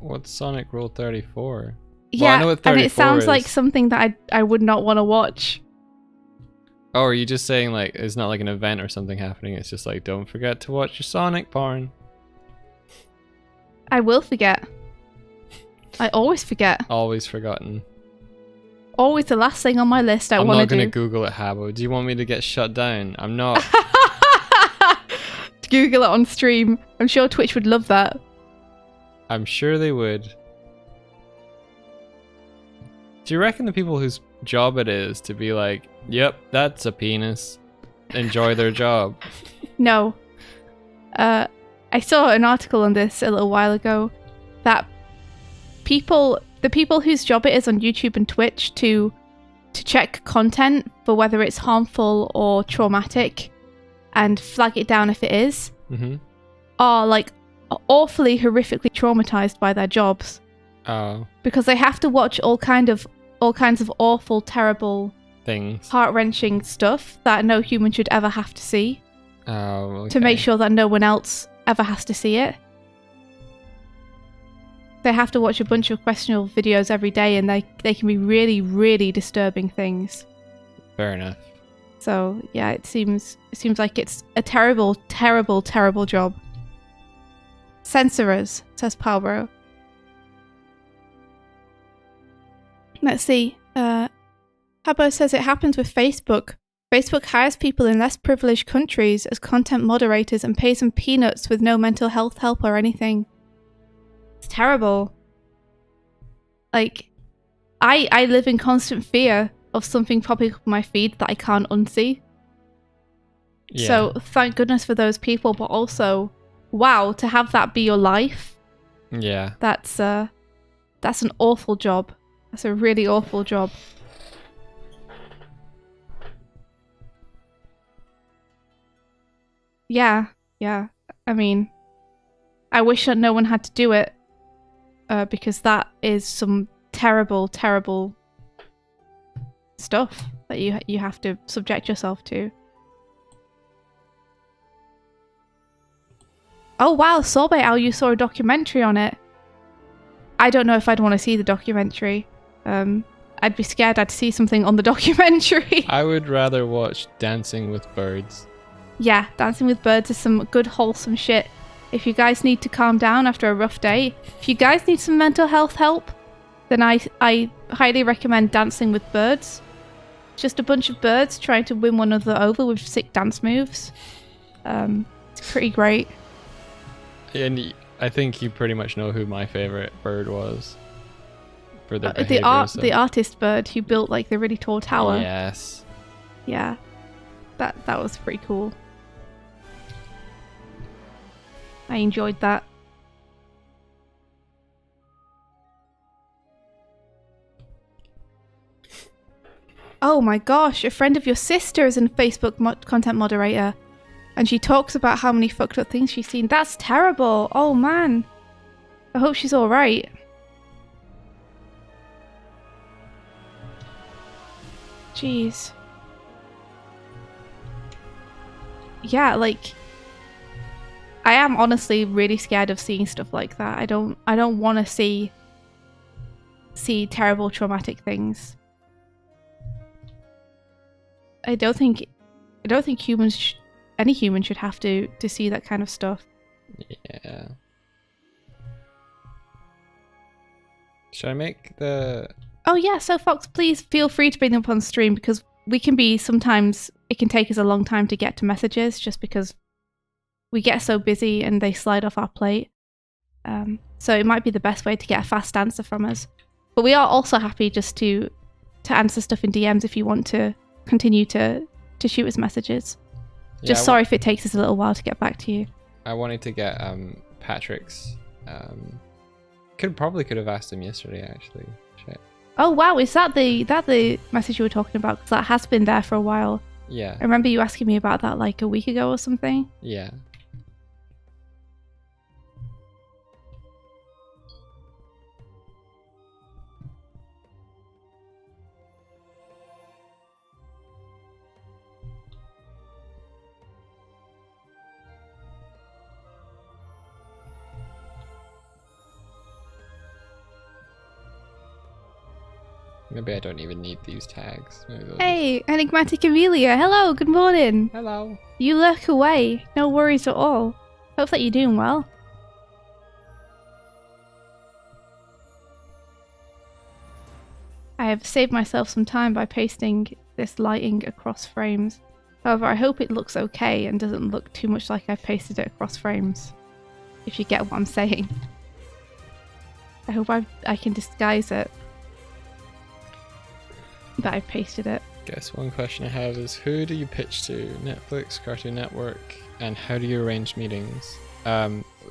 What's Sonic Rule 34? Yeah, well, I know what 34 and it sounds is. like something that I would not want to watch. Oh, are you just saying like it's not like an event or something happening? It's just like don't forget to watch your Sonic porn. I will forget. I always forget. Always forgotten. Always the last thing on my list I want to do. I'm not going to Google it, Habbo. Do you want me to get shut down? I'm not. Google it on stream. I'm sure Twitch would love that. I'm sure they would. Do you reckon the people whose job it is to be like, yep, that's a penis, enjoy their job? No. I saw an article on this a little while ago that the people whose job it is on YouTube and Twitch to check content for whether it's harmful or traumatic and flag it down if it is, are like awfully horrifically traumatized by their jobs. Oh. Because they have to watch all kinds of awful, terrible Things. Heart-wrenching stuff that no human should ever have to see. Oh, okay. To make sure that no one else ever has to see it. They have to watch a bunch of questionable videos every day, and they can be really, really disturbing things. Fair enough. So yeah, it seems like it's a terrible, terrible, terrible job. Censor us, says Palbro. Let's see. Habbo says it happens with Facebook. Facebook hires people in less privileged countries as content moderators and pays them peanuts with no mental health help or anything. It's terrible. Like, I live in constant fear of something popping up on my feed that I can't unsee. Yeah. So thank goodness for those people, but also, wow, to have that be your life. Yeah. That's an awful job. That's a really awful job. Yeah. I mean, I wish that no one had to do it, because that is some terrible, terrible stuff that you have to subject yourself to. Oh wow, Sorbet Owl, you saw a documentary on it. I don't know if I'd want to see the documentary. I'd be scared I'd see something on the documentary. I would rather watch Dancing with Birds. Yeah, Dancing with Birds is some good wholesome shit. If you guys need to calm down after a rough day, if you guys need some mental health help, then I highly recommend Dancing with Birds. Just a bunch of birds trying to win one another over with sick dance moves. It's pretty great. And I think you pretty much know who my favorite bird was. For their behavior. The artist bird who built like the really tall tower. Yes. Yeah. That was pretty cool. I enjoyed that. Oh my gosh, a friend of your sister is a Facebook content moderator. And she talks about how many fucked up things she's seen. That's terrible. Oh man. I hope she's alright. Jeez. Yeah, like, I am honestly really scared of seeing stuff like that. I don't want to see terrible traumatic things. I don't think humans any human should have to see that kind of stuff. Yeah. Should I make the... Oh yeah, so Fox, please feel free to bring them up on stream because we can be sometimes, it can take us a long time to get to messages just because we get so busy and they slide off our plate. So it might be the best way to get a fast answer from us. But we are also happy just to answer stuff in DMs if you want to continue to shoot us messages. Just sorry if it takes us a little while to get back to you. I wanted to get Patrick's. Could have asked him yesterday actually. Shit. Oh wow, is that the message you were talking about? Because that has been there for a while. Yeah. I remember you asking me about that like a week ago or something. Yeah. Maybe I don't even need these tags. Hey, Enigmatic Amelia. Hello, good morning. Hello. You lurk away. No worries at all. Hope that you're doing well. I have saved myself some time by pasting this lighting across frames. However, I hope it looks okay and doesn't look too much like I've pasted it across frames. If you get what I'm saying. I hope I can disguise it. That I've pasted it. Guess one question I have is, who do you pitch to? Netflix, Cartoon Network, and how do you arrange meetings?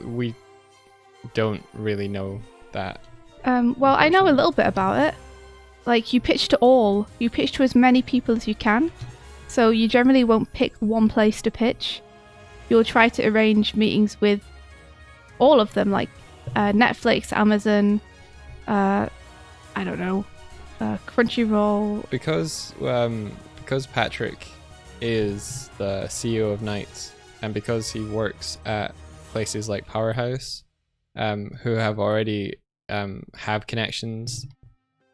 We don't really know that. Well, I know a little bit about it. Like, you pitch to all. You pitch to as many people as you can. So you generally won't pick one place to pitch. You'll try to arrange meetings with all of them, like Netflix, Amazon, I don't know, Crunchyroll. Because Patrick is the CEO of Knights, and because he works at places like Powerhouse, who have already have connections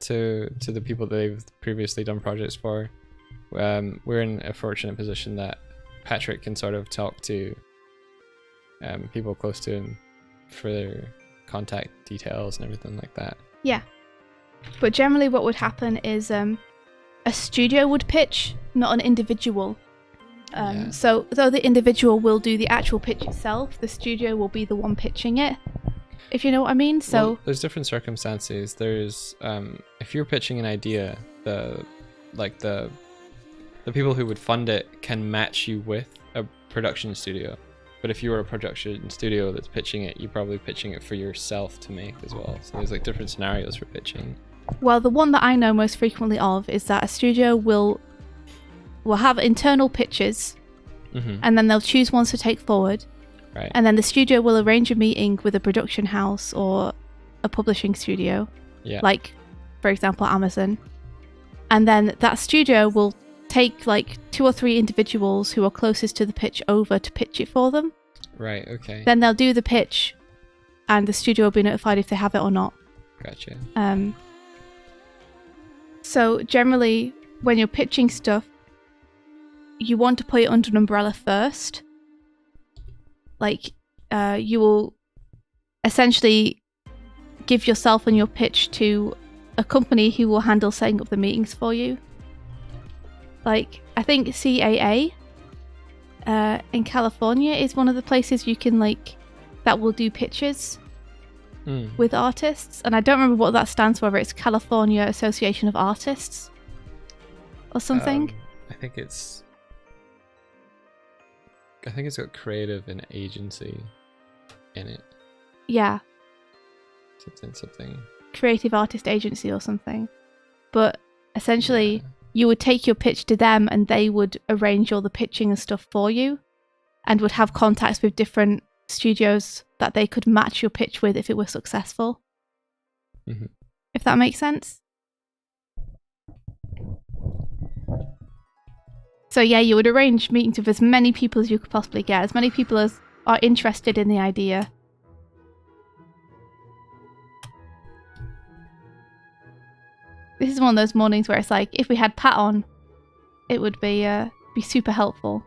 to the people that they've previously done projects for, we're in a fortunate position that Patrick can sort of talk to people close to him for their contact details and everything like that. Yeah. But generally what would happen is a studio would pitch, not an individual. Yeah. So though the individual will do the actual pitch itself, the studio will be the one pitching it, if you know what I mean. So well, there's different circumstances. There's if you're pitching an idea, the people who would fund it can match you with a production studio. But if you were a production studio that's pitching it, you're probably pitching it for yourself to make as well. So there's like different scenarios for pitching. Well, the one that I know most frequently of is that a studio will have internal pitches, and then they'll choose ones to take forward. Right. And then the studio will arrange a meeting with a production house or a publishing studio, like, for example, Amazon. And then that studio will take like 2 or 3 individuals who are closest to the pitch over to pitch it for them. Right, okay. Then they'll do the pitch, and the studio will be notified if they have it or not. Gotcha. So generally, when you're pitching stuff, you want to put it under an umbrella first. Like, you will essentially give yourself and your pitch to a company who will handle setting up the meetings for you. Like, I think CAA in California is one of the places you can, like, that will do pitches with artists. And I don't remember what that stands for, whether it's California Association of Artists or something. I think it's got creative and agency in it. Yeah. Something. Creative Artist Agency or something. But essentially, you would take your pitch to them and they would arrange all the pitching and stuff for you, and would have contacts with different studios that they could match your pitch with if it were successful. If that makes sense. So yeah, you would arrange meetings with as many people as you could possibly get, as many people as are interested in the idea. This is one of those mornings where it's like, if we had Pat on, it would be super helpful.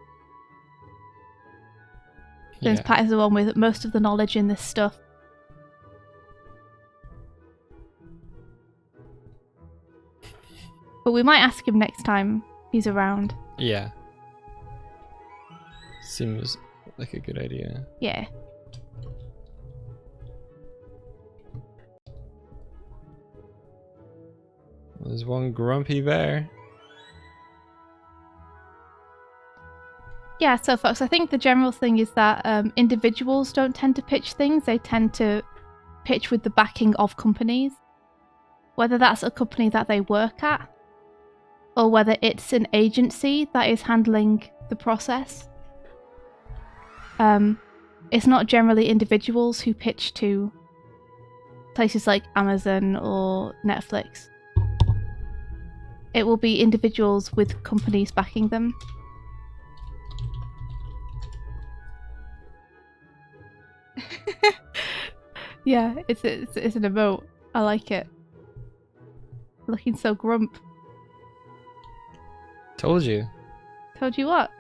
Since Pat is the one with most of the knowledge in this stuff. But we might ask him next time he's around. Yeah. Seems like a good idea. Yeah. There's one grumpy bear. Yeah, so folks, I think the general thing is that individuals don't tend to pitch things. They tend to pitch with the backing of companies. Whether that's a company that they work at, or whether it's an agency that is handling the process. It's not generally individuals who pitch to places like Amazon or Netflix. It will be individuals with companies backing them. Yeah, it's an emote. I like it. Looking so grump. Told you. Told you what?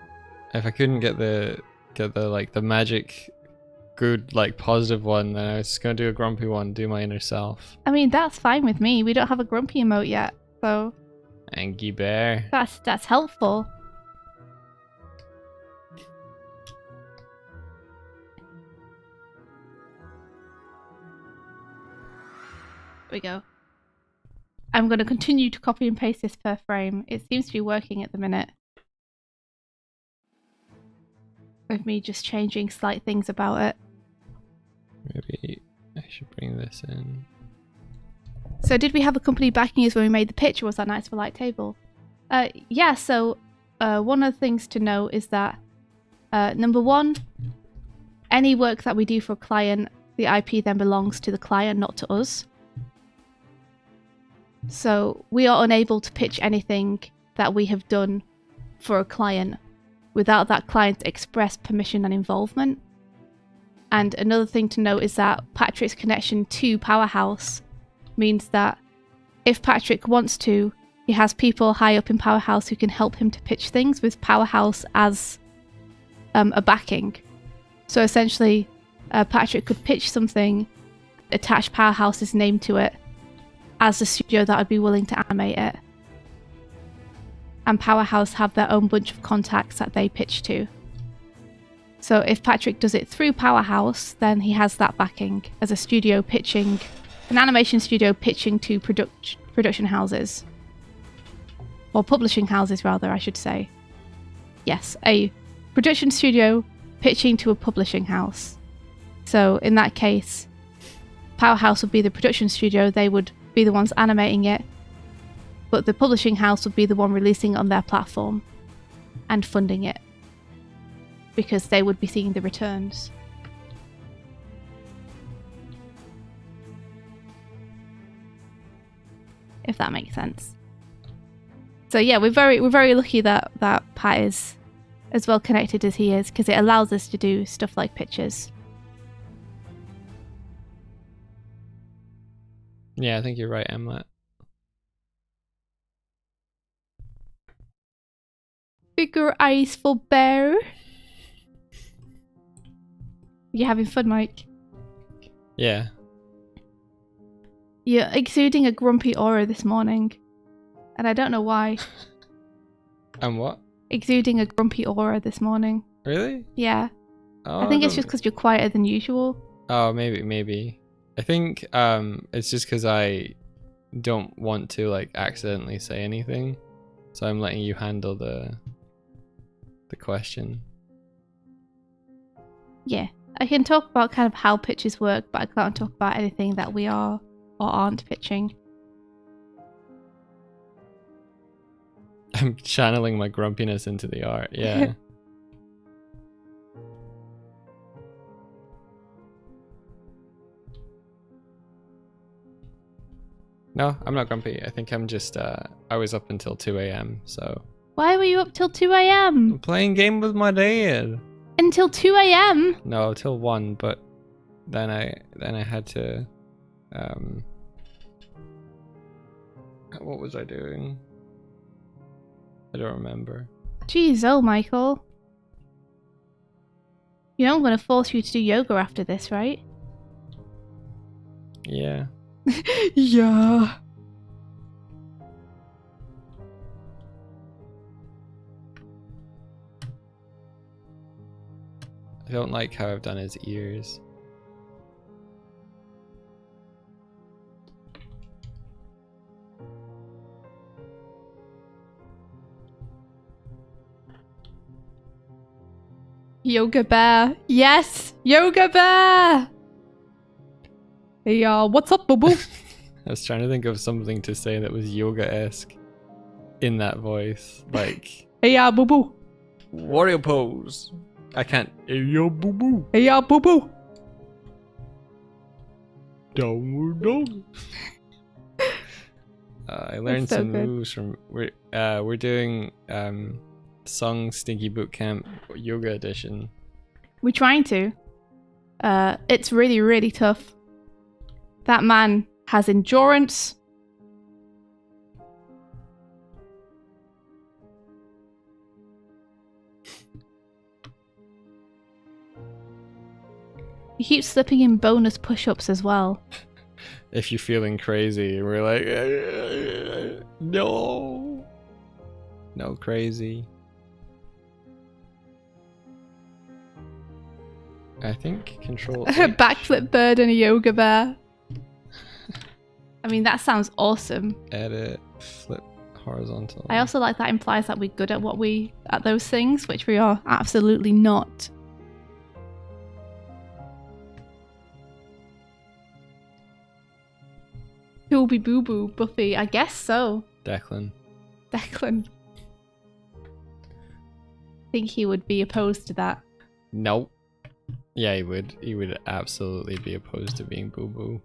If I couldn't get the like the magic good like positive one, then I was just gonna do a grumpy one, do my inner self. I mean, that's fine with me. We don't have a grumpy emote yet, so Angry bear. that's helpful. There we go. I'm going to continue to copy and paste this per frame. It seems to be working at the minute. With me just changing slight things about it. Maybe I should bring this in. So did we have a company backing us when we made the pitch, or was that Knights of a Light Table? Yeah, so one of the things to know is that number one, any work that we do for a client, the IP then belongs to the client, not to us. So we are unable to pitch anything that we have done for a client without that client's express permission and involvement. And another thing to note is that Patrick's connection to Powerhouse means that if Patrick wants to, he has people high up in Powerhouse who can help him to pitch things with Powerhouse as a backing. So essentially, Patrick could pitch something, attach Powerhouse's name to it as a studio that would be willing to animate it. And Powerhouse have their own bunch of contacts that they pitch to. So if Patrick does it through Powerhouse, then he has that backing as a studio pitching, an animation studio pitching to production houses. Or publishing houses, rather, I should say. Yes, a production studio pitching to a publishing house. So in that case, Powerhouse would be the production studio, they would be the ones animating it, but the publishing house would be the one releasing it on their platform and funding it, because they would be seeing the returns. If that makes sense. So yeah, we're very lucky that Pat is as well connected as he is, because it allows us to do stuff like pitches. Yeah, I think you're right, Emlet. Bigger eyes for bear. You having fun, Mike? Yeah. You're exuding a grumpy aura this morning, and I don't know why. And what? Exuding a grumpy aura this morning. Really? Yeah. Oh, I think it's just because you're quieter than usual. Oh, maybe. I think it's just because I don't want to like accidentally say anything, so I'm letting you handle the question. Yeah. I can talk about kind of how pitches work, but I can't talk about anything that we are or aren't pitching. I'm channeling my grumpiness into the art, yeah. No, I'm not grumpy. I think I'm just, I was up until 2 a.m, so. Why were you up till 2 a.m? I'm playing game with my dad. Until 2 a.m? No, till 1, but then I had to, what was I doing? I don't remember. Jeez, oh, Michael. You know I'm going to force you to do yoga after this, right? Yeah. Yeah. I don't like how I've done his ears. Yoga bear. Yes, yoga bear. Hey, what's up, boo boo? I was trying to think of something to say that was yoga-esque in that voice. Like, Hey, boo boo. warrior pose. I can't. Hey, yo, boo boo. Hey, boo boo. Downward dog. I learned so some good. moves from. We're doing Song Stinky Boot Camp Yoga Edition. We're trying to. It's really, really tough. That man has endurance. He keeps slipping in bonus push-ups as well. If you're feeling crazy, we're like, no, no crazy. I think control. A backflip bird and a yoga bear. I mean, that sounds awesome. Edit, flip horizontal. I also like that implies that we're good at those things, which we are absolutely not. Who will be Boo Boo? Buffy? I guess so. Declan. Declan. I think he would be opposed to that. Nope. Yeah, he would. He would absolutely be opposed to being Boo Boo.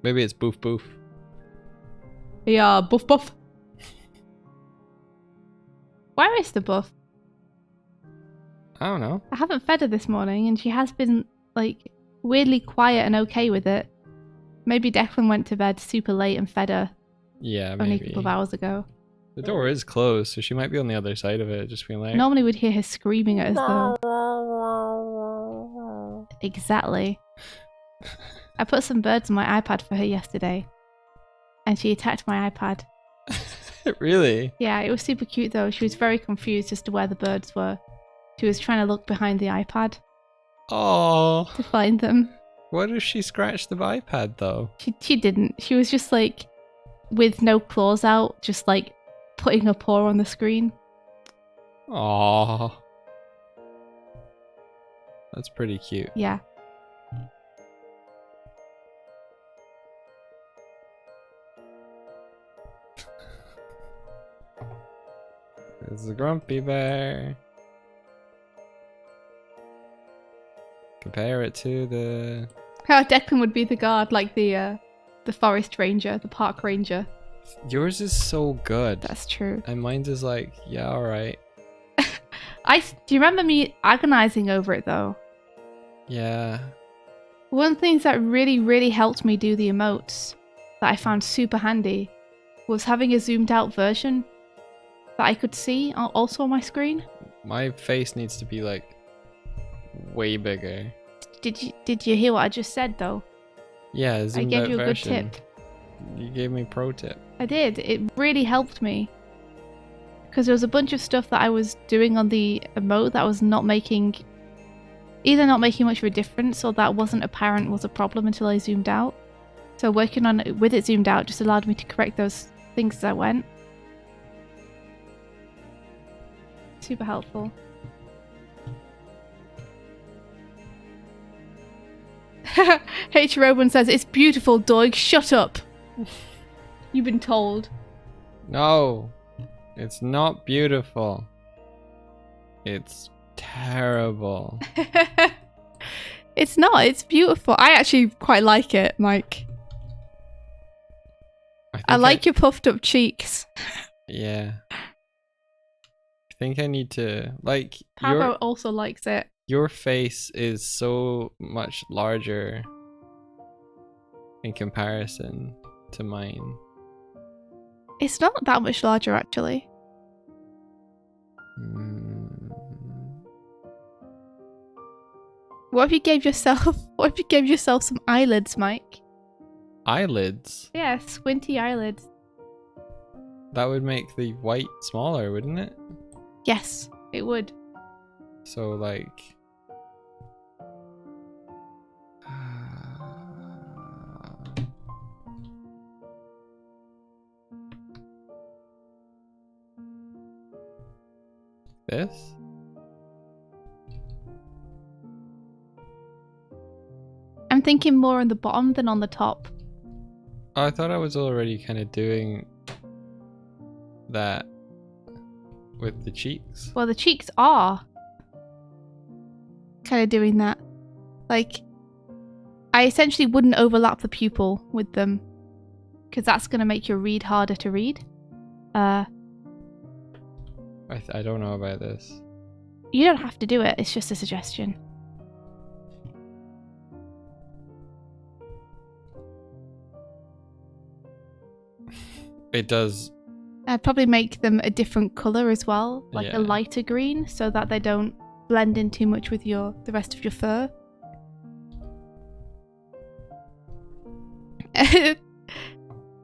Maybe it's Boof Boof. Yeah, Buff Buff. Where is the Buff? I don't know. I haven't fed her this morning and she has been, like, weirdly quiet and okay with it. Maybe Declan went to bed super late and fed her Yeah, only a maybe. couple of hours ago. The door is closed, so she might be on the other side of it, just being like... Normally we'd hear her screaming at us though. Exactly. I put some birds on my iPad for her yesterday. And she attacked my iPad. Really? Yeah, it was super cute though. She was very confused as to where the birds were. She was trying to look behind the iPad Oh, to find them. what if she scratched the iPad though? She didn't. She was just like, with no claws out, just like putting her paw on the screen. Oh, that's pretty cute. Yeah. It's a grumpy bear. Compare it to the... How Declan would be the guard, like the forest ranger, the park ranger. Yours is so good. That's true. And mine is like, yeah, alright. Do you remember me agonizing over it though? Yeah. One of the things that really, really helped me do the emotes that I found super handy was having a zoomed out version that I could see also on my screen. My face needs to be like way bigger. Did you hear what I just said though? Yeah, I zoomed gave out you a version. good tip. You gave me pro tip. I did. It really helped me. Because there was a bunch of stuff that I was doing on the emote that was either not making much of a difference or that wasn't apparent was a problem until I zoomed out. So working on it with it zoomed out just allowed me to correct those things as I went. Super helpful. H. Robin says, "It's beautiful, Doig. Shut up." You've been told. No, it's not beautiful. It's terrible. It's not. It's beautiful. I actually quite like it, Mike. I like your puffed up cheeks. Yeah. I think I need to like Pablo also likes it. your face is so much larger in comparison to mine. It's not that much larger, actually. What if you gave yourself some eyelids, Mike? Eyelids? Yeah, squinty eyelids. That would make the white smaller, wouldn't it? Yes, it would. So like this? I'm thinking more on the bottom than on the top. Oh, I thought I was already kind of doing that with the cheeks. Well, the cheeks are kind of doing that. Like, I essentially wouldn't overlap the pupil with them because that's going to make your read harder to read. I don't know about this. You don't have to do it. It's just a suggestion. It does. I'd probably make them a different color as well, like Yeah. a lighter green, so that they don't blend in too much with the rest of your fur.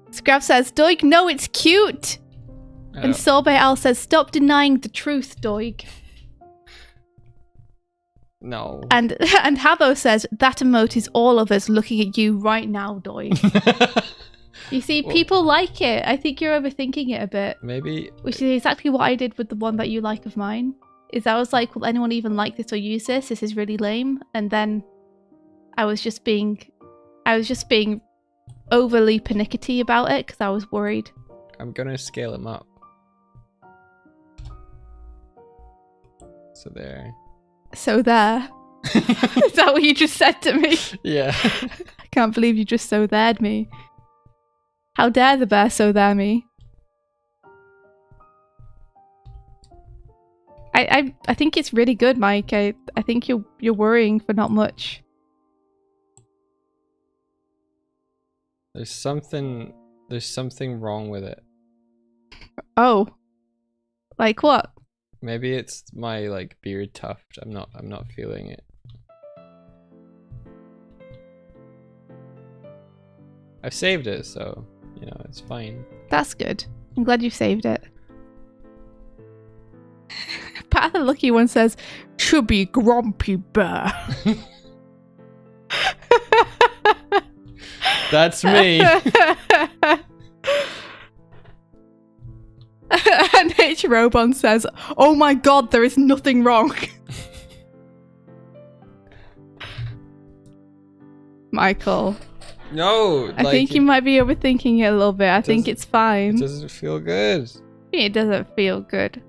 Scrap says, Doig, no, it's cute! And Sorbet Al says, stop denying the truth, Doig. No. And Habo says, that emote is all of us looking at you right now, Doig. You see, people like it. I think you're overthinking it a bit. Maybe. Which is exactly what I did with the one that you like of mine. Is I was like, will anyone even like this or use this? This is really lame. And then I was just being overly pernickety about it because I was worried. I'm gonna scale him up. So there. So there. Is that what you just said to me? Yeah. I can't believe you just so there'd me. How dare the bear so there me? I think it's really good, Mike. I think you're worrying for not much. There's something wrong with it. Oh. Like what? Maybe it's my like beard tuft. I'm not feeling it. I've saved it, so you know it's fine. That's good. I'm glad you saved it. Pat the Lucky One says, chubby grumpy bear. That's me. And H. Robon says, oh my god, there is nothing wrong. Michael. No, I think you might be overthinking it a little bit. I think it's fine. It doesn't feel good. It doesn't feel good.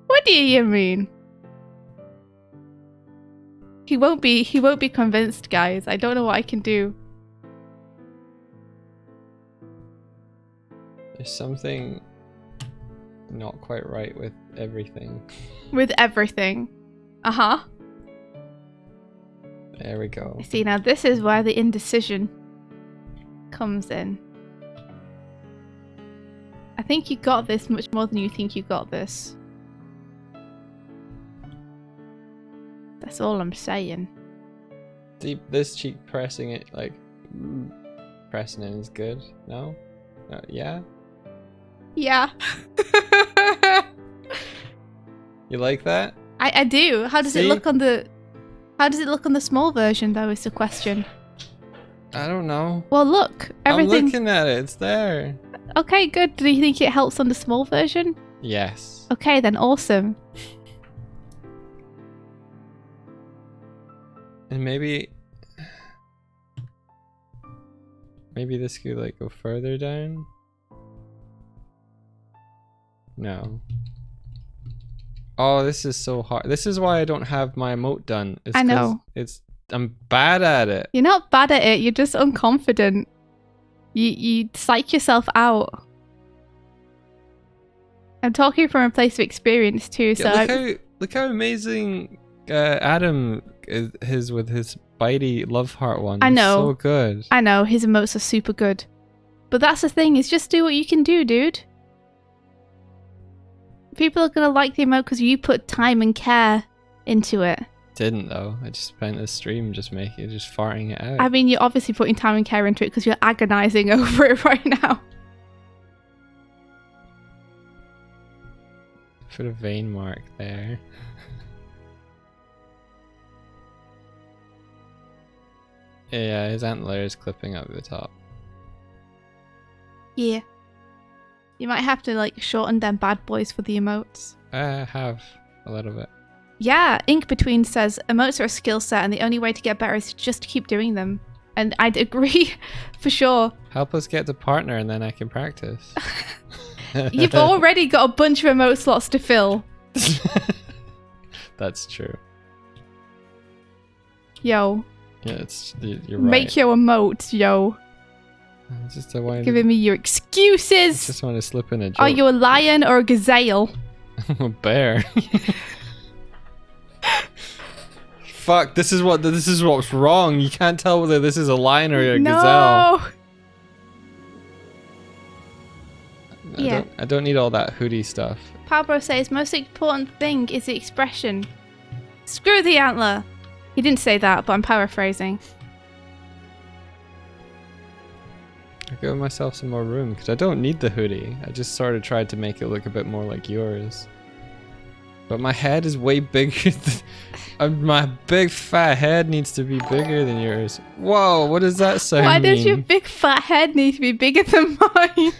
What do you mean? He won't be convinced, guys. I don't know what I can do. There's something not quite right with everything. With everything. Uh-huh. There we go. See, now this is where the indecision comes in. I think you got this much more than you think you got this. That's all I'm saying. Deep this cheek pressing it like pressing it is good. No? Yeah? Yeah. You like that? I do. How does it look on the small version though is the question. I don't know. Well look, everything. I'm looking at it, it's there. Okay, good. Do you think it helps on the small version? Yes. Okay, then awesome. And maybe this could like go further down. No. Oh, this is so hard. This is why I don't have my emote done. It's I know. I'm bad at it. You're not bad at it. You're just unconfident. You psych yourself out. I'm talking from a place of experience too. So Look how amazing Adam is with his bitey love heart one. I know. So good. I know his emotes are super good, but that's the thing. Is just do what you can do, dude. People are gonna like the emote because you put time and care into it. Didn't though. I just spent a stream just farting it out. I mean, you're obviously putting time and care into it because you're agonizing over it right now. Put a vein mark there. Yeah, his antler is clipping up the top. Yeah. You might have to like shorten them bad boys for the emotes. I have a little bit. Yeah, Ink Between says emotes are a skill set and the only way to get better is just to keep doing them. And I'd agree for sure. Help us get to partner and then I can practice. You've already got a bunch of emote slots to fill. That's true. Yo. Yeah, you're right. Make your emotes, yo. Just a way Giving me your excuses. Just want to slip in a joke. Are you a lion or a gazelle? I'm a bear. Fuck, this is what's wrong. You can't tell whether this is a lion or a gazelle. Yeah. I don't need all that hoodie stuff. Pablo says most important thing is the expression. Screw the antler. He didn't say that, but I'm paraphrasing. I give myself some more room because I don't need the hoodie. I just sort of tried to make it look a bit more like yours. But my head is way bigger. My big fat head needs to be bigger than yours. Whoa, what does that sound Why mean? does your big fat head need to be bigger than mine?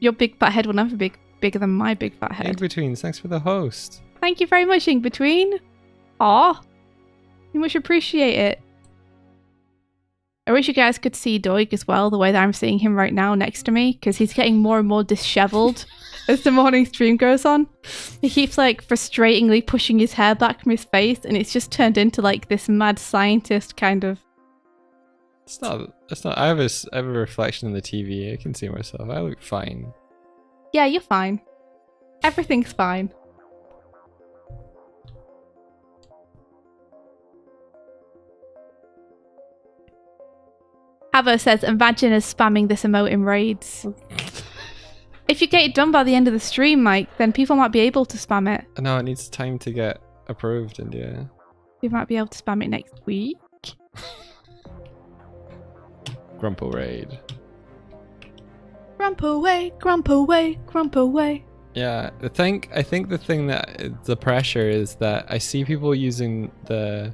Your big fat head will never be bigger than my big fat head. In between, thanks for the host. Thank you very much, In Between. Aw, you much appreciate it. I wish you guys could see Doig as well, the way that I'm seeing him right now next to me, because he's getting more and more disheveled as the morning stream goes on. He keeps like frustratingly pushing his hair back from his face, and it's just turned into like this mad scientist kind of. It's not. I have a reflection in the TV. I can see myself. I look fine. Yeah, you're fine. Everything's fine. Havo says, imagine us spamming this emote in raids. If you get it done by the end of the stream, Mike, then people might be able to spam it. No, it needs time to get approved, and yeah. We might be able to spam it next week. Grumple raid. Grump away, grump away, grump away. Yeah, I think the thing that the pressure is that I see people using the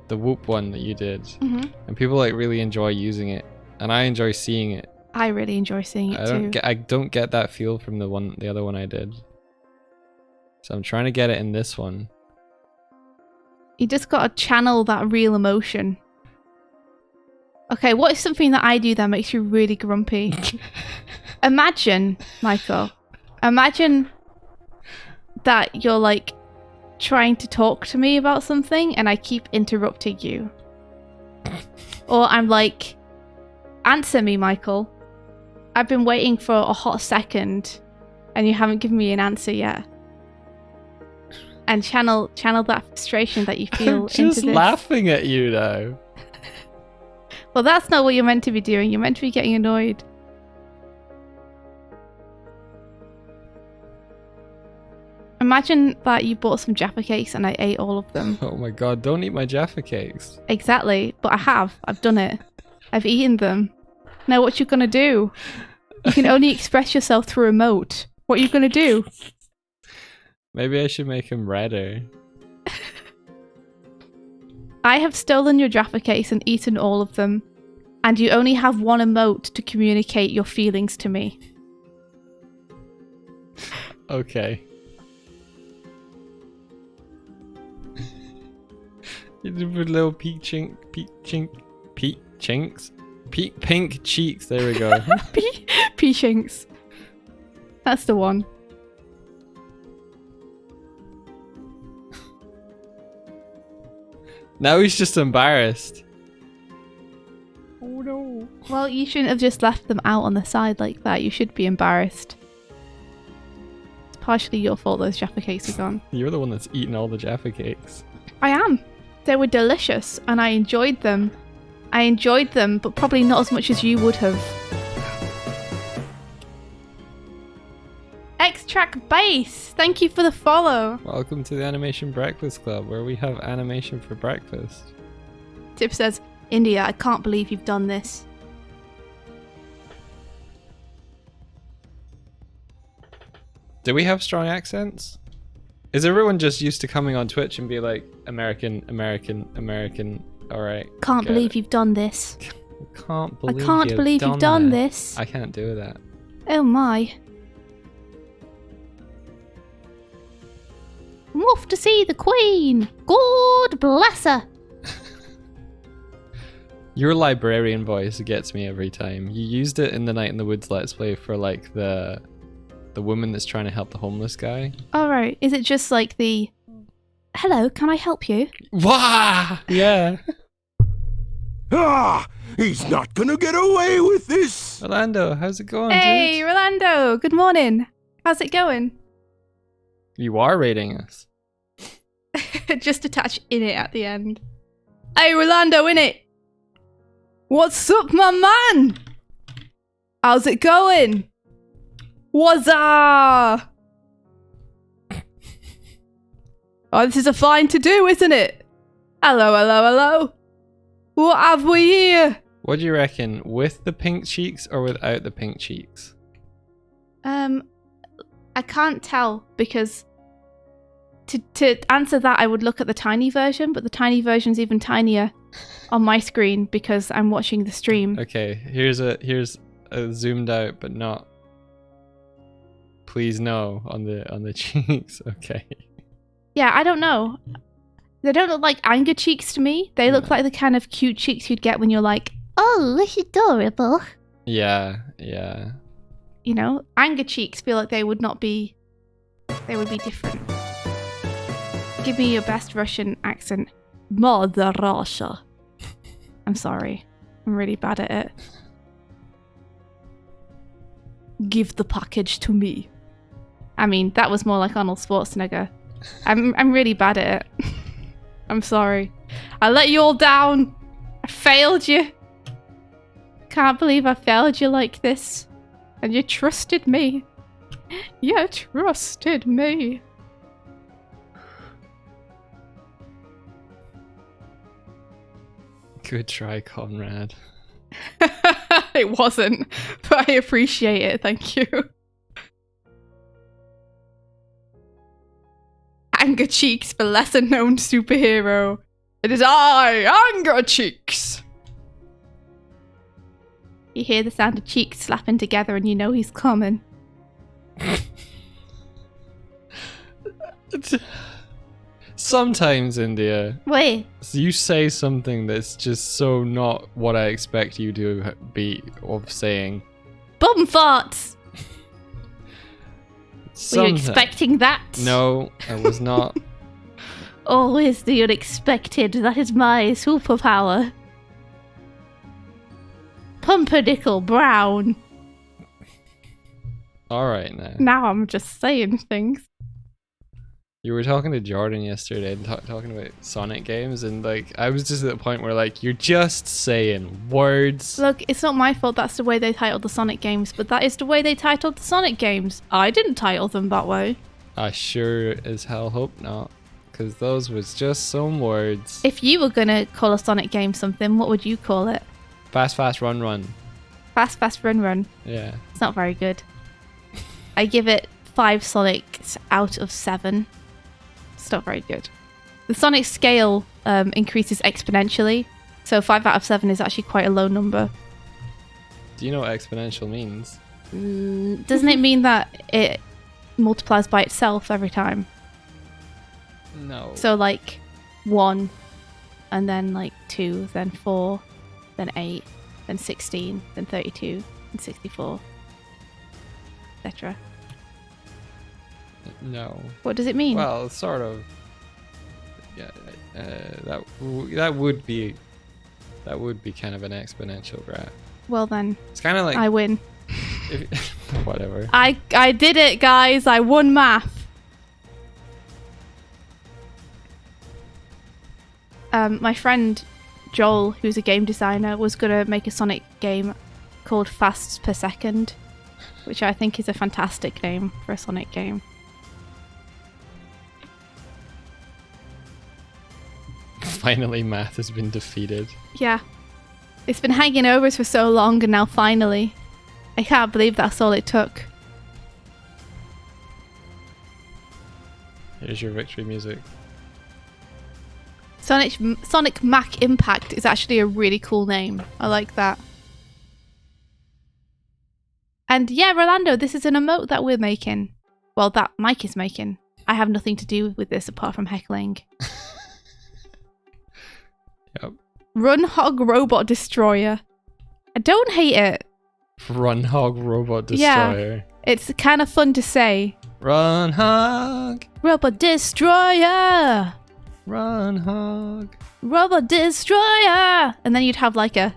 Whoop one that you did, and people like really enjoy using it, and I enjoy seeing it. I really enjoy seeing it too. I don't get that feel from the other one I did. So I'm trying to get it in this one. You just gotta channel that real emotion. Okay, what is something that I do that makes you really grumpy? Imagine, Michael. Imagine that you're like trying to talk to me about something and I keep interrupting you. Or I'm like, answer me, Michael. I've been waiting for a hot second and you haven't given me an answer yet. And channel that frustration that you feel I'm just into this. laughing at you now. Well, that's not what you're meant to be doing. You're meant to be getting annoyed. Imagine that you bought some Jaffa cakes and I ate all of them. Oh my god, don't eat my Jaffa cakes. Exactly, but I have. I've done it. I've eaten them. Now what you gonna do? You can only express yourself through emote. What are you gonna do? Maybe I should make them redder. I have stolen your Jaffa cakes and eaten all of them, and you only have one emote to communicate your feelings to me. Okay. You did with little pink cheeks. There we go. P-shinks. That's the one. Now he's just embarrassed. Oh no. Well, you shouldn't have just left them out on the side like that. You should be embarrassed. It's partially your fault those Jaffa cakes are gone. You're the one that's eaten all the Jaffa cakes. I am. They were delicious and I enjoyed them. But probably not as much as you would have. X-Track Base, thank you for the follow. Welcome to the Animation Breakfast Club, where we have animation for breakfast. Tip says, India, I can't believe you've done this. Do we have strong accents? Is everyone just used to coming on Twitch and be like, American, American, American, All right. Can't get believe it. you've done this. Can't believe I can't believe you've done this. I can't do that. Oh my. I'm off to see the Queen. God bless her. Your librarian voice gets me every time. You used it in the Night in the Woods Let's Play for like the woman that's trying to help the homeless guy. Alright, is it just like the hello, can I help you? Wah! Yeah. Ah! He's not gonna get away with this! Orlando, how's it going, Hey, dude? Rolando, good morning. How's it going? You are rating us. Just attach in it at the end. Hey, Rolando, in it. What's up, my man? How's it going? What's up? Oh, this is a fine to do, isn't it? Hello, hello, hello. What have we here? What do you reckon? With the pink cheeks or without the pink cheeks? I can't tell because to answer that, I would look at the tiny version, but the tiny version's even tinier on my screen because I'm watching the stream. Okay, here's a zoomed out but not. Please no on the cheeks. Okay. Yeah, I don't know. They don't look like anger cheeks to me. They look like the kind of cute cheeks you'd get when you're like, oh, it's adorable. Yeah. You know, anger cheeks feel like they would not be. They would be different. Give me your best Russian accent. Mother Russia. I'm sorry. I'm really bad at it. Give the package to me. I mean, that was more like Arnold Schwarzenegger. I'm really bad at it. I'm sorry. I let you all down. I failed you. Can't believe I failed you like this. And you trusted me. You trusted me. Good try, Conrad. It wasn't, but I appreciate it. Thank you. Anger Cheeks, the lesser known superhero. It is I, Anger Cheeks. You hear the sound of cheeks slapping together and you know he's coming. Sometimes, India, Wait. you say something that's just so not what I expect you to be of saying. Bum farts! Were you Someti- expecting that? No, I was not. Always the unexpected. That is my superpower. Pumpernickel Brown. Alright now. Now I'm just saying things. You were talking to Jordan yesterday and talking about Sonic games, and like I was just at the point where like you're just saying words. Look, it's not my fault that's the way they titled the Sonic games, but that is the way they titled the Sonic games. I didn't title them that way. I sure as hell hope not, because those was just some words. If you were gonna call a Sonic game something, what would you call it? Fast, fast, run, run. Fast, fast, run, run. Yeah. It's not very good. I give it 5 Sonics out of 7. It's not very good. The Sonic scale increases exponentially, so 5 out of 7 is actually quite a low number. Do you know what exponential means? Doesn't it mean that it multiplies by itself every time? No. So like 1, and then like 2, then 4, then 8, then 16, then 32, and 64, etc. No. What does it mean? Well, sort of. Yeah. That would be kind of an exponential graph. Well then, It's kind of like I win. whatever. I did it, guys. I won math. My friend Joel, who's a game designer, was gonna make a Sonic game called Fasts Per Second, which I think is a fantastic name for a Sonic game. Finally, math has been defeated. Yeah. It's been hanging over us for so long, and now finally. I can't believe that's all it took. Here's your victory music. Sonic Mac Impact is actually a really cool name. I like that. And yeah, Rolando, this is an emote that we're making. Well, that Mike is making. I have nothing to do with this apart from heckling. Yep. Run Hog Robot Destroyer. I don't hate it. Run Hog Robot Destroyer. Yeah, it's kind of fun to say. Run Hog. Robot Destroyer. Run Hog. Robot Destroyer. And then you'd have like a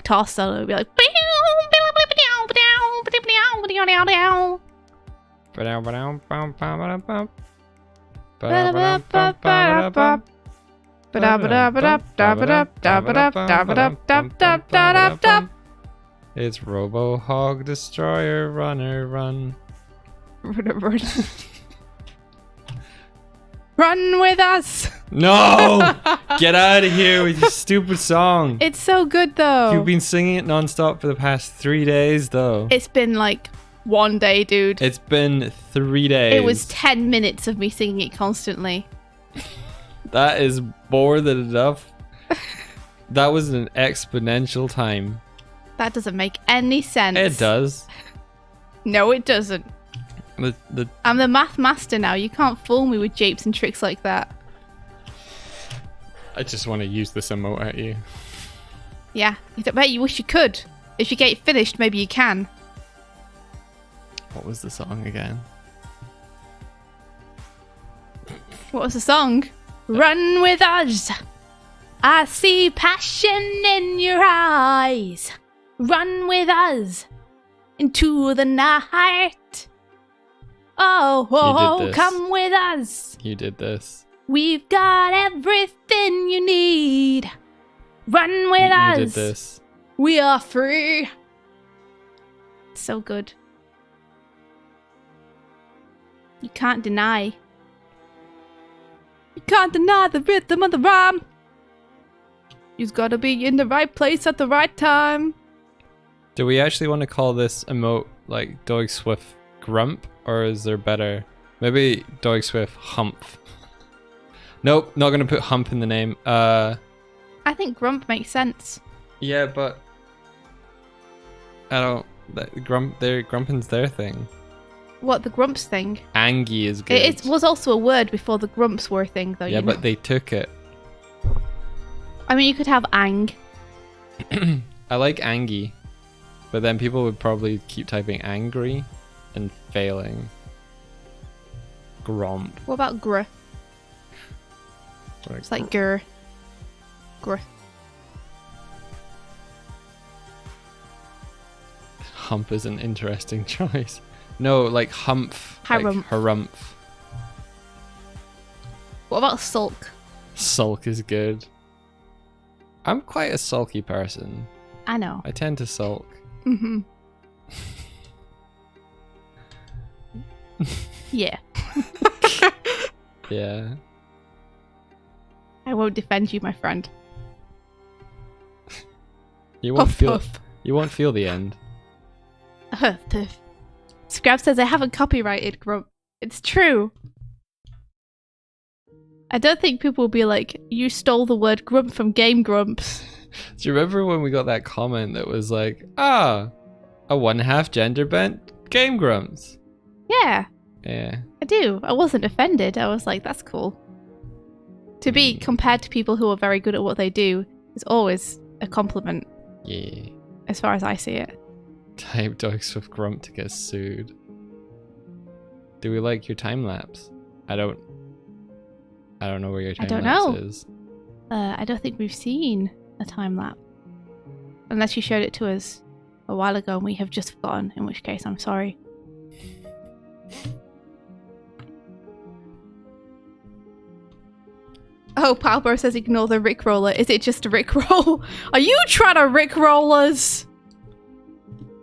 toss that would be like. It's Robo Hog Destroyer Runner Run. Run with us! No! Get out of here with your stupid song. It's so good though. You've been singing it non-stop for the past 3 days though. It's been like 1 day, dude. It's been 3 days. It was 10 minutes of me singing it constantly. That is more than enough. That was an exponential time. That doesn't make any sense. It does. No, it doesn't. I'm the math master now. You can't fool me with japes and tricks like that. I just want to use this emote at you. Yeah, I bet you wish you could. If you get it finished, maybe you can. What was the song again? What was the song? Run with us. I see passion in your eyes. Run with us into the night. Oh, come with us. You did this. We've got everything you need. Run with us. You did this. We are free. So good. You can't deny. You can't deny the rhythm of the rhyme. You've got to be in the right place at the right time. Do we actually want to call this emote like Doig Swift Grump? Or is there better? Maybe Doig Swift Hump. Nope, not going to put Hump in the name. I think Grump makes sense. Yeah, but I don't... Grumping's their thing. What, the Grumps thing? Angie is good. It was also a word before the Grumps were a thing, though. Yeah, you know? but they took it. I mean, you could have Ang. I like Angie, but then people would probably keep typing angry and failing. Grump. What about Gr? It's like Gr. Gr. Hump is an interesting choice. No, like humph. Harumph. Like harumph. What about Sulk? Sulk is good. I'm quite a sulky person. I know. I tend to sulk. Mm-hmm. Yeah. Yeah. I won't defend you, my friend. You won't Huff, feel. huff. You won't feel the end. Scrab says I haven't copyrighted Grump. It's true. I don't think people will be like, you stole the word Grump from Game Grumps. Do you remember when we got that comment that was like, a 1/2 gender bent Game Grumps? Yeah. Yeah. I do. I wasn't offended. I was like, that's cool. To be compared to people who are very good at what they do is always a compliment. Yeah. As far as I see it. Type Doig Swift Grump to get sued. Do we like your time lapse? I don't know where your time lapse is. I don't think we've seen a time lapse. Unless you showed it to us a while ago and we have just forgotten, in which case I'm sorry. Oh, Palbro says ignore the Rickroller. Is it just a Rickroll? Are you trying to Rickroll us?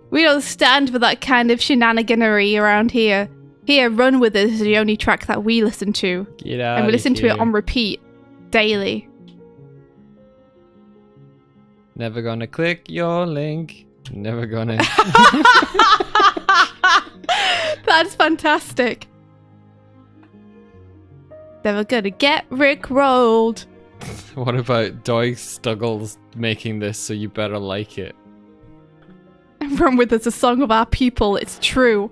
We don't stand for that kind of shenaniganery around here. Here, Run With Us is the only track that we listen to. Get out and we listen of here. to it on repeat daily. Never gonna click your link. Never gonna. That's fantastic. Never gonna get Rickrolled. What about Doig Stuggles making this, so you better like it? Run with us, a song of our people, it's true.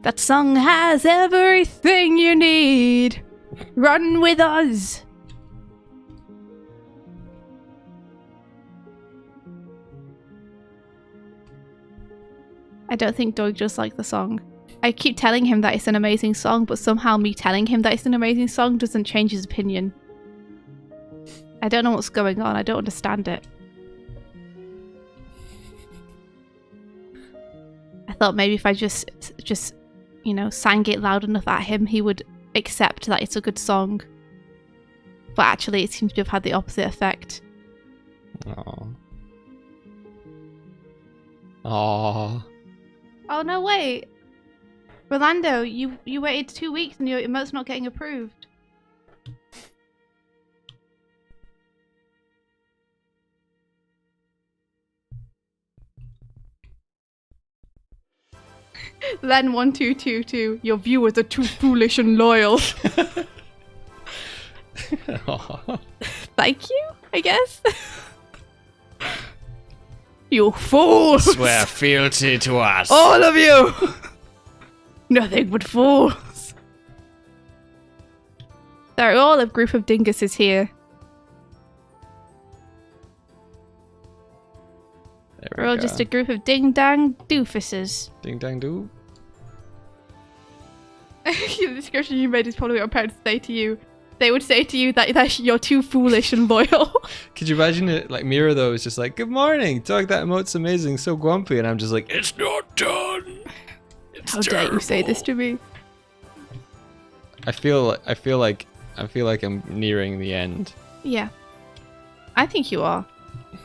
That song has everything you need. Run with us. I don't think Doig just liked the song. I keep telling him that it's an amazing song, but somehow me telling him that it's an amazing song doesn't change his opinion. I don't know what's going on. I don't understand it. I thought maybe if I just you know, sang it loud enough at him, he would accept that it's a good song. But actually, it seems to have had the opposite effect. Aww. Aww. Oh, no, wait. Rolando, you waited 2 weeks and your emote's not getting approved. Then 1222, your viewers are too foolish and loyal. Thank you, I guess. You fools! Swear fealty to us. All of you! Nothing but fools. They're all a group of dinguses here. We're all just a group of ding-dang doofuses. Ding-dang-doo. The description you made is probably what your parents say to you. They would say to you that you're too foolish and loyal. Could you imagine it? Like Mira though is just like, "Good morning, Doug. That emote's amazing. So grumpy," and I'm just like, "It's not done. It's How dare you say this to me?" I feel like I'm nearing the end. Yeah, I think you are.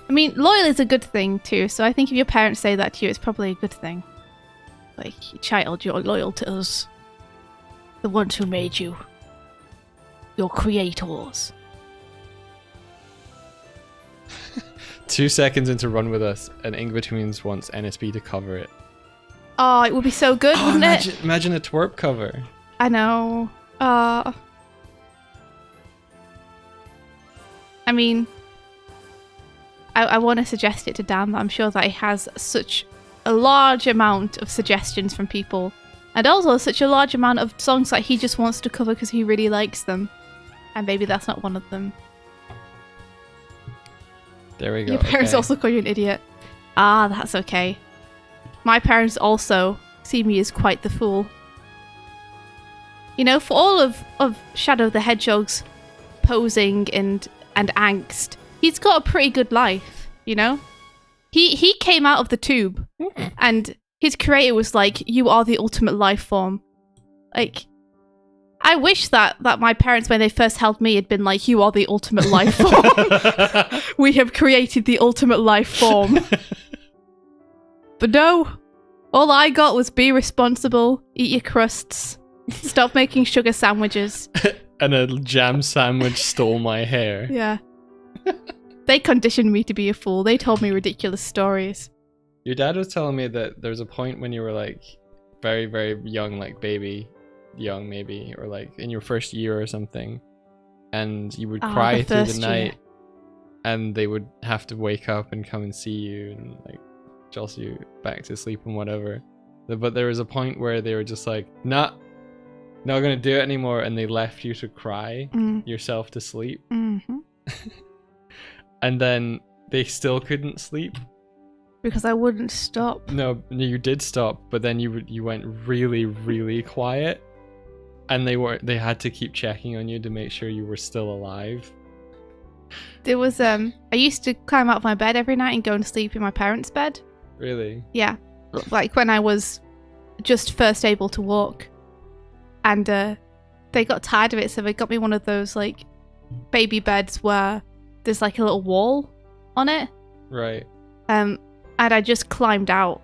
I mean, loyal is a good thing too. So I think if your parents say that to you, it's probably a good thing. Like, child, you're loyal to us, the ones who made you. Your creators. 2 seconds into Run With Us, and In-Betweens wants NSB to cover it. Oh, it would be so good, wouldn't it? Imagine a twerp cover. I know. I mean, I want to suggest it to Dan, but I'm sure that he has such a large amount of suggestions from people, and also such a large amount of songs that he just wants to cover because he really likes them. And maybe that's not one of them. There we go. Your parents okay. also call you an idiot. Ah, that's okay. My parents also see me as quite the fool. You know, for all of Shadow the Hedgehog's posing and angst, he's got a pretty good life, you know? He came out of the tube and his creator was like, "You are the ultimate life form." Like, I wish that my parents, when they first held me, had been like, "You are the ultimate life form. We have created the ultimate life form." But no. All I got was be responsible, eat your crusts, stop making sugar sandwiches. And a jam sandwich stole my hair. Yeah. They conditioned me to be a fool. They told me ridiculous stories. Your dad was telling me that there was a point when you were like very, very young, like baby. Young maybe, or like in your first year or something, and you would cry through the night, and they would have to wake up and come and see you and like jolt you back to sleep and whatever. But there was a point where they were just like, not gonna do it anymore, and they left you to cry yourself to sleep. Mm-hmm. And then they still couldn't sleep because I wouldn't stop. No, you did stop, but then you went really, really quiet. And they had to keep checking on you to make sure you were still alive. There was I used to climb out of my bed every night and go and sleep in my parents' bed. Really? Yeah. Like when I was just first able to walk. And they got tired of it, so they got me one of those like baby beds where there's like a little wall on it. Right. And I just climbed out.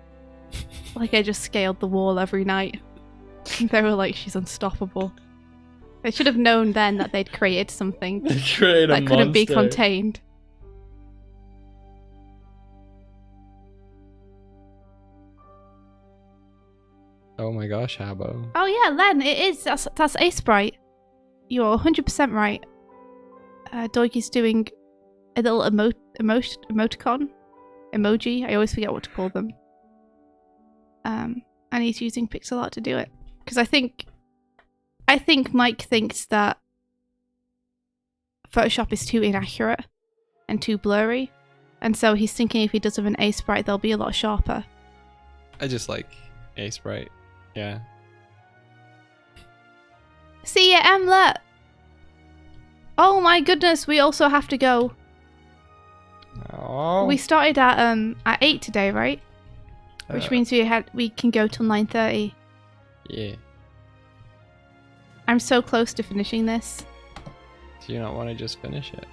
Like I just scaled the wall every night. They were like, "She's unstoppable." They should have known then that they'd created something that couldn't be contained. Oh my gosh, Habbo. Oh yeah, Len, it is. That's A Sprite. You're 100% right. Doig is doing a little emoticon. Emoji. I always forget what to call them. And he's using pixel art to do it. Because I think Mike thinks that Photoshop is too inaccurate and too blurry. And so he's thinking if he does with an A sprite, they'll be a lot sharper. I just like A sprite. Yeah. See ya, Emlet! Oh my goodness, we also have to go. Oh. We started at 8 today, right? Which means we can go till 9:30. Yeah. I'm so close to finishing this. Do you not want to just finish it?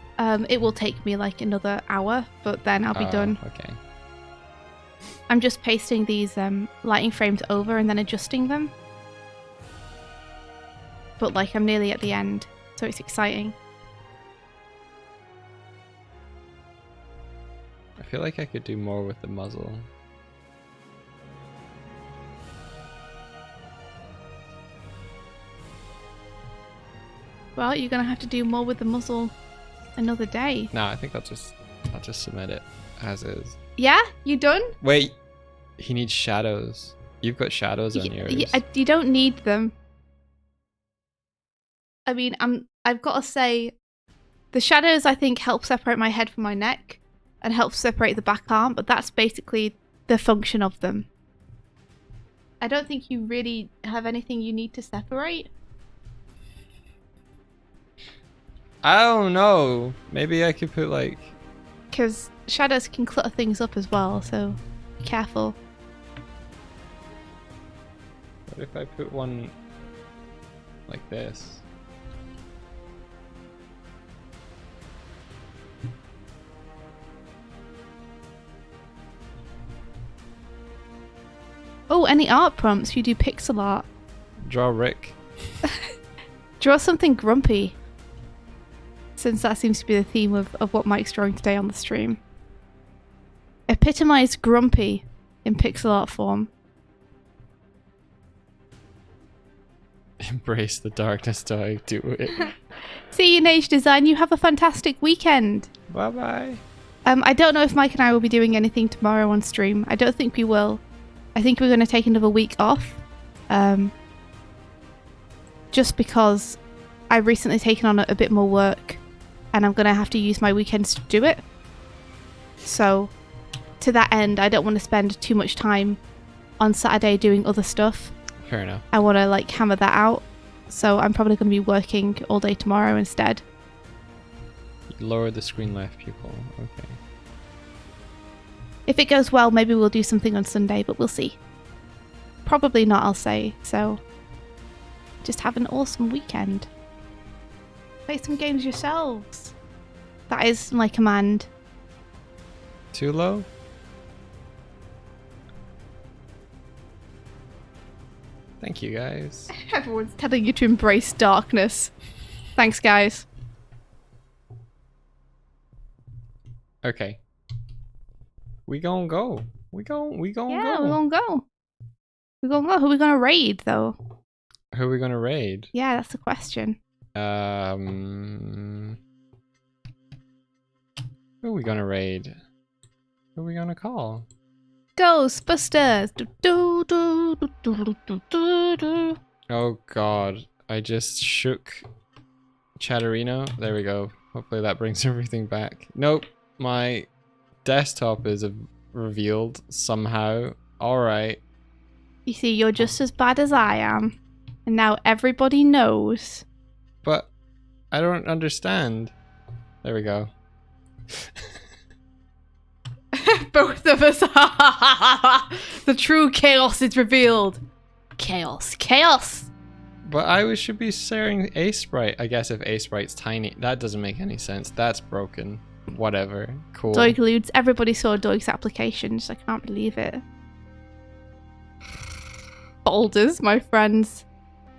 It will take me like another hour, but then I'll be done. Okay. I'm just pasting these lighting frames over and then adjusting them. But like I'm nearly at the end, so it's exciting. I feel like I could do more with the muzzle. Well, you're gonna have to do more with the muzzle another day. No, I think I'll just submit it as is. Yeah? You done? Wait, he needs shadows. You've got shadows on yours. You don't need them. I mean, I've got to say, the shadows I think help separate my head from my neck and help separate the back arm, but that's basically the function of them. I don't think you really have anything you need to separate. I don't know. Maybe I could put like... Because shadows can clutter things up as well, so be careful. What if I put one like this? Oh, any art prompts? You do pixel art. Draw Rick. Draw something grumpy. Since that seems to be the theme of what Mike's drawing today on the stream. Epitomize grumpy in pixel art form. Embrace the darkness, Doig. Do it. See you in Age Design. You have a fantastic weekend. Bye bye. I don't know if Mike and I will be doing anything tomorrow on stream. I don't think we will. I think we're going to take another week off. Just because I've recently taken on a bit more work and I'm going to have to use my weekends to do it. So, to that end, I don't want to spend too much time on Saturday doing other stuff. Fair enough. I want to like hammer that out. So I'm probably going to be working all day tomorrow instead. Lower the screen left pupil. Okay. If it goes well, maybe we'll do something on Sunday, but we'll see. Probably not, I'll say. So, just have an awesome weekend. Play some games yourselves. That is my command. Too low? Thank you, guys. Everyone's telling you to embrace darkness. Thanks, guys. Okay. We gon' go. We gon' Yeah, go. we're gonna go. We're gonna go. Who are we gonna raid, though? Who are we gonna raid? Yeah, that's the question. Who are we gonna raid? Who are we gonna call? Ghostbusters! Do, do, do, do, do, do, do, do. Oh god. I just shook Chatterino. There we go. Hopefully that brings everything back. Nope. My desktop is revealed somehow. Alright. You see, you're just as bad as I am. And now everybody knows. But I don't understand. There we go. Both of us. The true chaos is revealed. Chaos. Chaos! But I should be sharing A sprite. I guess if A sprite's tiny, that doesn't make any sense. That's broken. Whatever. Cool. Doig lewds. Everybody saw Doig's applications. I can't believe it. Folders, my friends.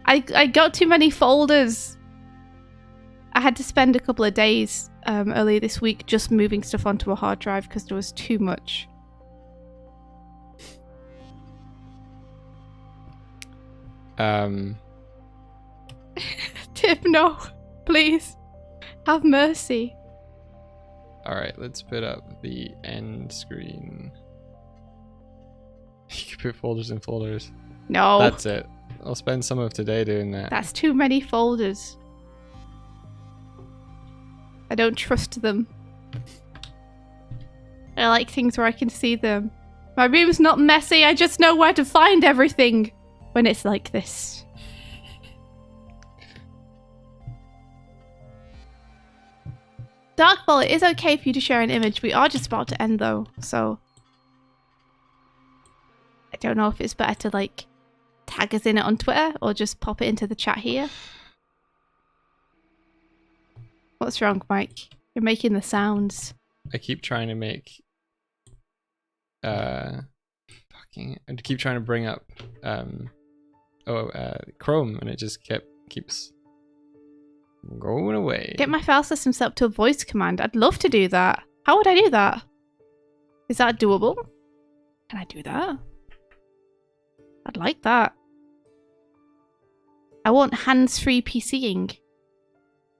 I got too many folders. I had to spend a couple of days earlier this week just moving stuff onto a hard drive because there was too much. Sif, no. Please. Have mercy. Alright, let's put up the end screen. You can put folders in folders. No. That's it. I'll spend some of today doing that. That's too many folders. I don't trust them. I like things where I can see them. My room's not messy, I just know where to find everything when it's like this. Darkball, it is okay for you to share an image. We are just about to end though, so I don't know if it's better to like tag us in it on Twitter or just pop it into the chat here. What's wrong, Mike? You're making the sounds. I keep trying to make I keep trying to bring up Chrome and it just keeps going away. Get my file system set up to a voice command. I'd love to do that. How would I do that? Is that doable? Can I do that? I'd like that. I want hands-free PCing.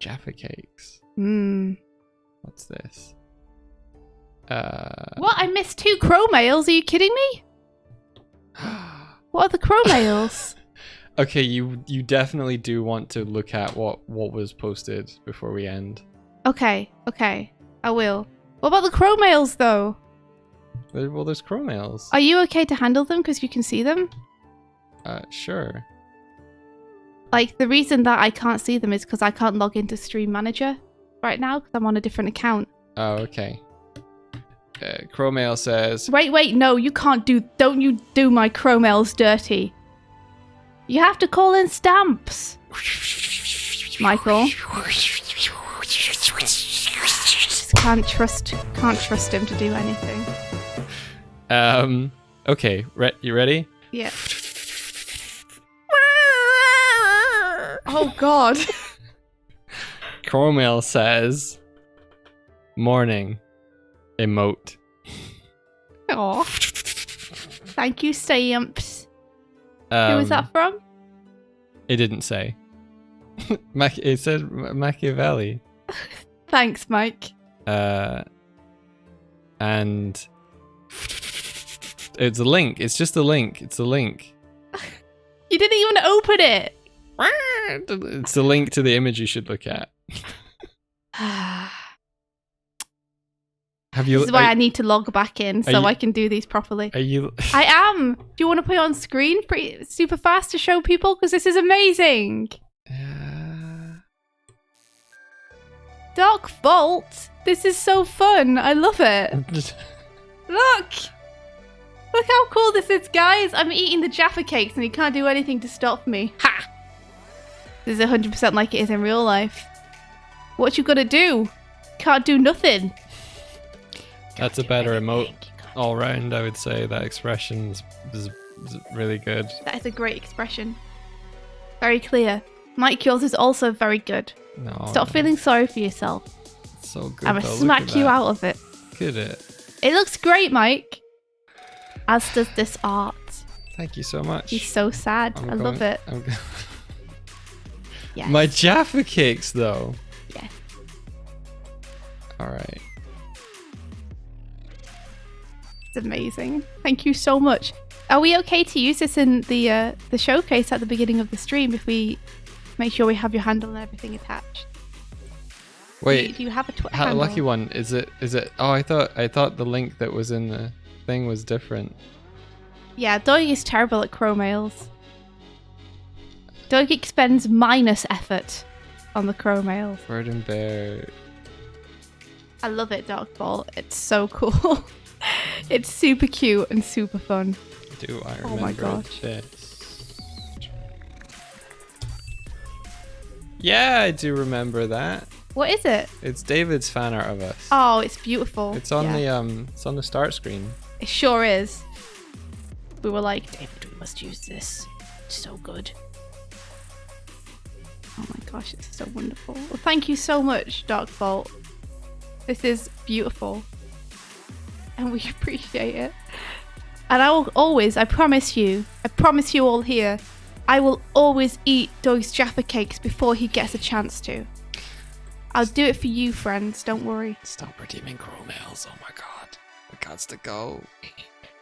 Jaffa cakes. What's this? What? I missed 2 crow mails. Are you kidding me? What are the crow mails? Okay, you definitely do want to look at what was posted before we end. Okay, I will. What about the crow mails though? Well, there's crow mails. Are you okay to handle them because you can see them? Sure. Like, the reason that I can't see them is because I can't log into Stream Manager right now because I'm on a different account. Oh, okay. Crowmail says... Wait, no, you can't do... Don't you do my Crowmails dirty. You have to call in stamps. Michael. Just can't trust him to do anything. Okay, you ready? Yeah. Oh, God. Crowmail says... Morning. Emote. Aw. Thank you, Stamps. Who was that from? It didn't say. It said Machiavelli. Thanks, Mike. And it's a link. It's just a link. It's a link. You didn't even open it. It's a link to the image you should look at. This is why I need to log back in so I can do these properly. Are you? I am. Do you want to put it on screen super fast to show people? Because this is amazing. Dark Vault. This is so fun. I love it. Look. Look how cool this is, guys. I'm eating the Jaffa cakes and he can't do anything to stop me. Ha! This is 100% like it is in real life. What you gotta do? Can't do nothing. That's a better emote all round, I would say. That expression is really good. That is a great expression. Very clear. Mike, yours is also very good. No. Stop feeling sorry for yourself. It's so good. I'm gonna smack you out of it. Look at it. It looks great, Mike. As does this art. Thank you so much. He's so sad. I love it. Yes. My Jaffa cakes, though. Yeah. All right. It's amazing. Thank you so much. Are we okay to use this in the showcase at the beginning of the stream if we make sure we have your handle and everything attached? Wait. Do you have a Twitter handle? Lucky one. Is it? Oh, I thought the link that was in the thing was different. Yeah, Doig is terrible at Crowmails. Doig expends minus effort on the Crowmails. Bird and Bear. I love it, Dark Ball. It's so cool. It's super cute and super fun. Do I remember oh my gosh. this? Yeah, I do remember that. What is it? It's David's fan art of us. Oh, it's beautiful. It's on it's on the start screen. It sure is. We were like, David, we must use this. It's so good. Oh my gosh, it's so wonderful. Well, thank you so much, Dark Vault. This is beautiful. And we appreciate it. And I will always, I promise you all here, I will always eat Doig's Jaffa cakes before he gets a chance to. I'll do it for you, friends. Don't worry. Stop redeeming crow mails. Oh my god. It gots to go.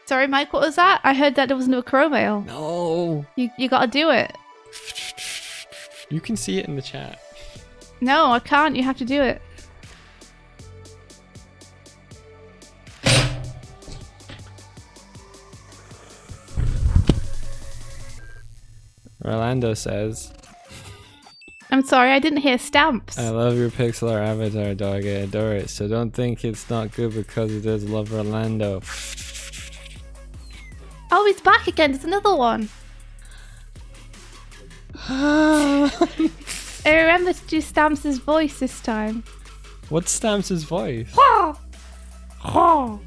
Sorry, Mike, what was that? I heard that there was no crow mail. No. You gotta do it. You can see it in the chat. No, I can't. You have to do it. Orlando says, I'm sorry, I didn't hear stamps. I love your pixel art avatar, dog. I adore it. So don't think it's not good because it does love Orlando. Oh, he's back again. There's another one. I remember to do Stamps' voice this time. What's Stamps' voice? Oh, Oh,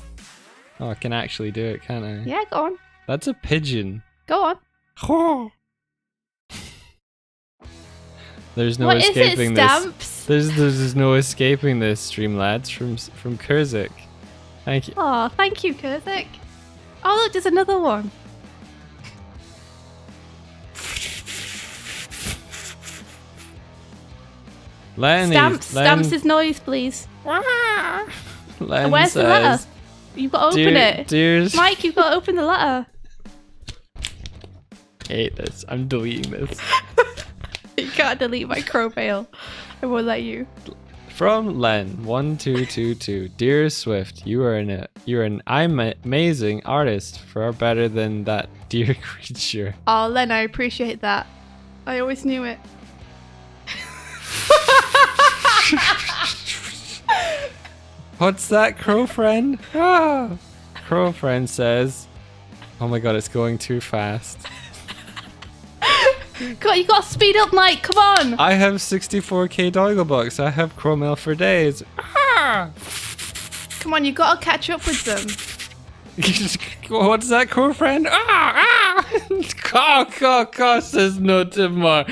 I can actually do it, can't I? yeah, go on. That's a pigeon. Go on. There's no What is it, escaping this. Stamps? There's no escaping this, stream lads, from Kurzik. Thank you. Oh, thank you, Kurzik. Oh, look, there's another one. Len Stamps' noise, please. Len Where's the letter? You've got to open it. Dears. Mike, you've got to open the letter. I hate this. I'm deleting this. You can't delete my crow mail. I won't let you. From Len1222. Dear Swift, you're an amazing artist, far better than that dear creature. Oh, Len, I appreciate that. I always knew it. What's that, crow friend? Ah. Crow friend says, oh my god, it's going too fast. God, you got to speed up, Mike. Come on. I have 64k Doig bucks. I have crow mail for days. Ah. Come on, you got to catch up with them. What's that, crow friend? Caw, says no tomorrow.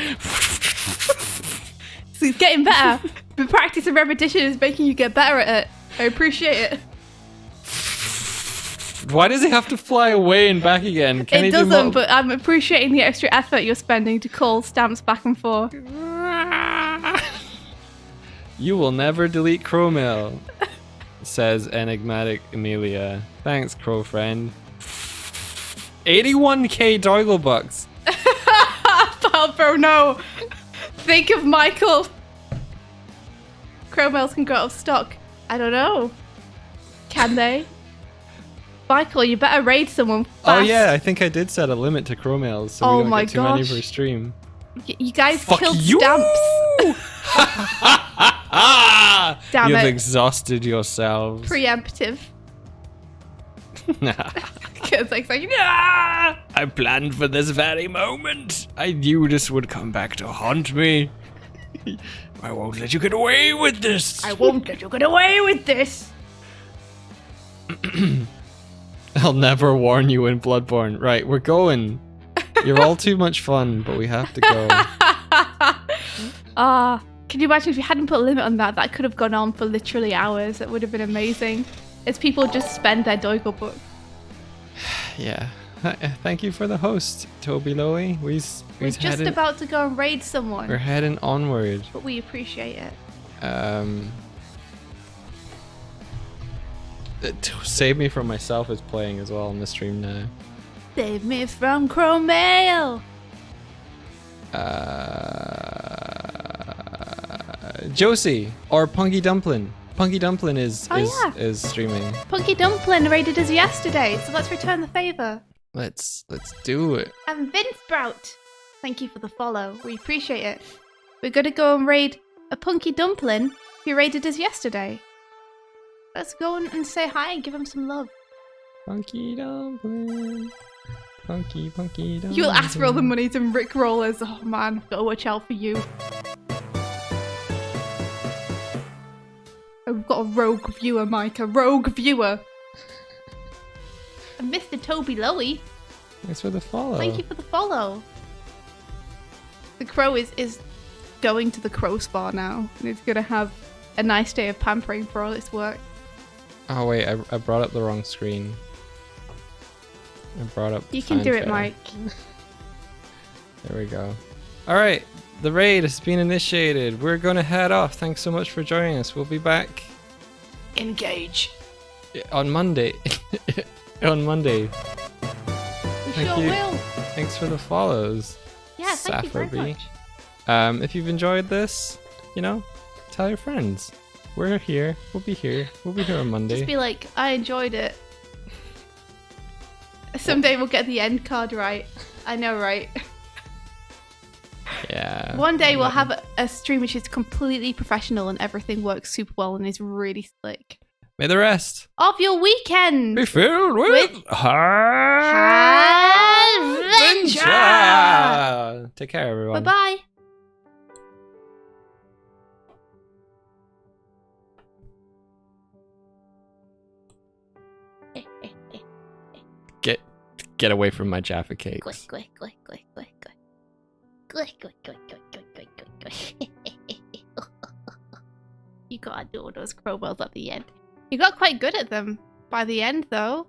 So it's getting better. The practice and repetition is making you get better at it. I appreciate it. Why does he have to fly away and back again? Can It he doesn't, but I'm appreciating the extra effort you're spending to call Stamps back and forth. You will never delete crow mail, says enigmatic Amelia. Thanks, crow friend. 81k Doig bucks. Oh, bro, no. Think of Michael. Crow mails can go out of stock. I don't know. Can they? Michael, you better raid someone fast. Oh yeah, I think I did set a limit to crow mails, so Oh we don't my get too many gosh. per stream. You guys Fuck killed you! Stamps. Damn You've it. exhausted yourselves. Preemptive. Nah. Because like, nah! I planned for this very moment. I knew this would come back to haunt me. I won't let you get away with this. I won't let you get away with this. I'll never warn you in Bloodborne. Right, we're going. You're all too much fun, but we have to go. Can you imagine if you hadn't put a limit on that? That could have gone on for literally hours. It would have been amazing. As people just spend their Doig book. Yeah. Thank you for the host, Toby Lowy. We're just about to go and raid someone. We're heading onward. But we appreciate it. Save Me From Myself is playing as well on the stream now. Save me from crow mail. Josie or Punky Dumplin. Punky Dumplin is streaming. Punky Dumpling raided us yesterday, so let's return the favour. Let's do it. And Vince Sprout, thank you for the follow. We appreciate it. We're gonna go and raid a Punky Dumpling who raided us yesterday. Let's go and say hi and give him some love. Punky Dumpling. Punky Dumpling. You'll ask for all the money to Rick Rollers. Oh man, gotta watch out for you. Oh, we've got a rogue viewer, Mike. A rogue viewer. And Mr. Toby Lowy. Thanks for the follow. Thank you for the follow. The crow is going to the crow spa now. And it's going to have a nice day of pampering for all its work. Oh wait, I brought up the wrong screen. I brought up You can do it, fanfare. Mike. There we go. All right, the raid has been initiated. We're going to head off. Thanks so much for joining us. We'll be back Engage. on Monday. On Monday. We Thank sure you. will. Thanks for the follows. Yeah, thank you very Safabi. much. If you've enjoyed this, you know, tell your friends. We're here. We'll be here. We'll be here on Monday. Just be like, I enjoyed it. Someday we'll get the end card right. I know, right? Yeah. One day we'll have a stream which is completely professional and everything works super well and is really slick. May the rest Of your weekend! be filled with Adventure! adventure. Take care, everyone. Bye-bye! Get away from my Jaffa cakes. You gotta do all those crowbars at the end. You got quite good at them by the end, though.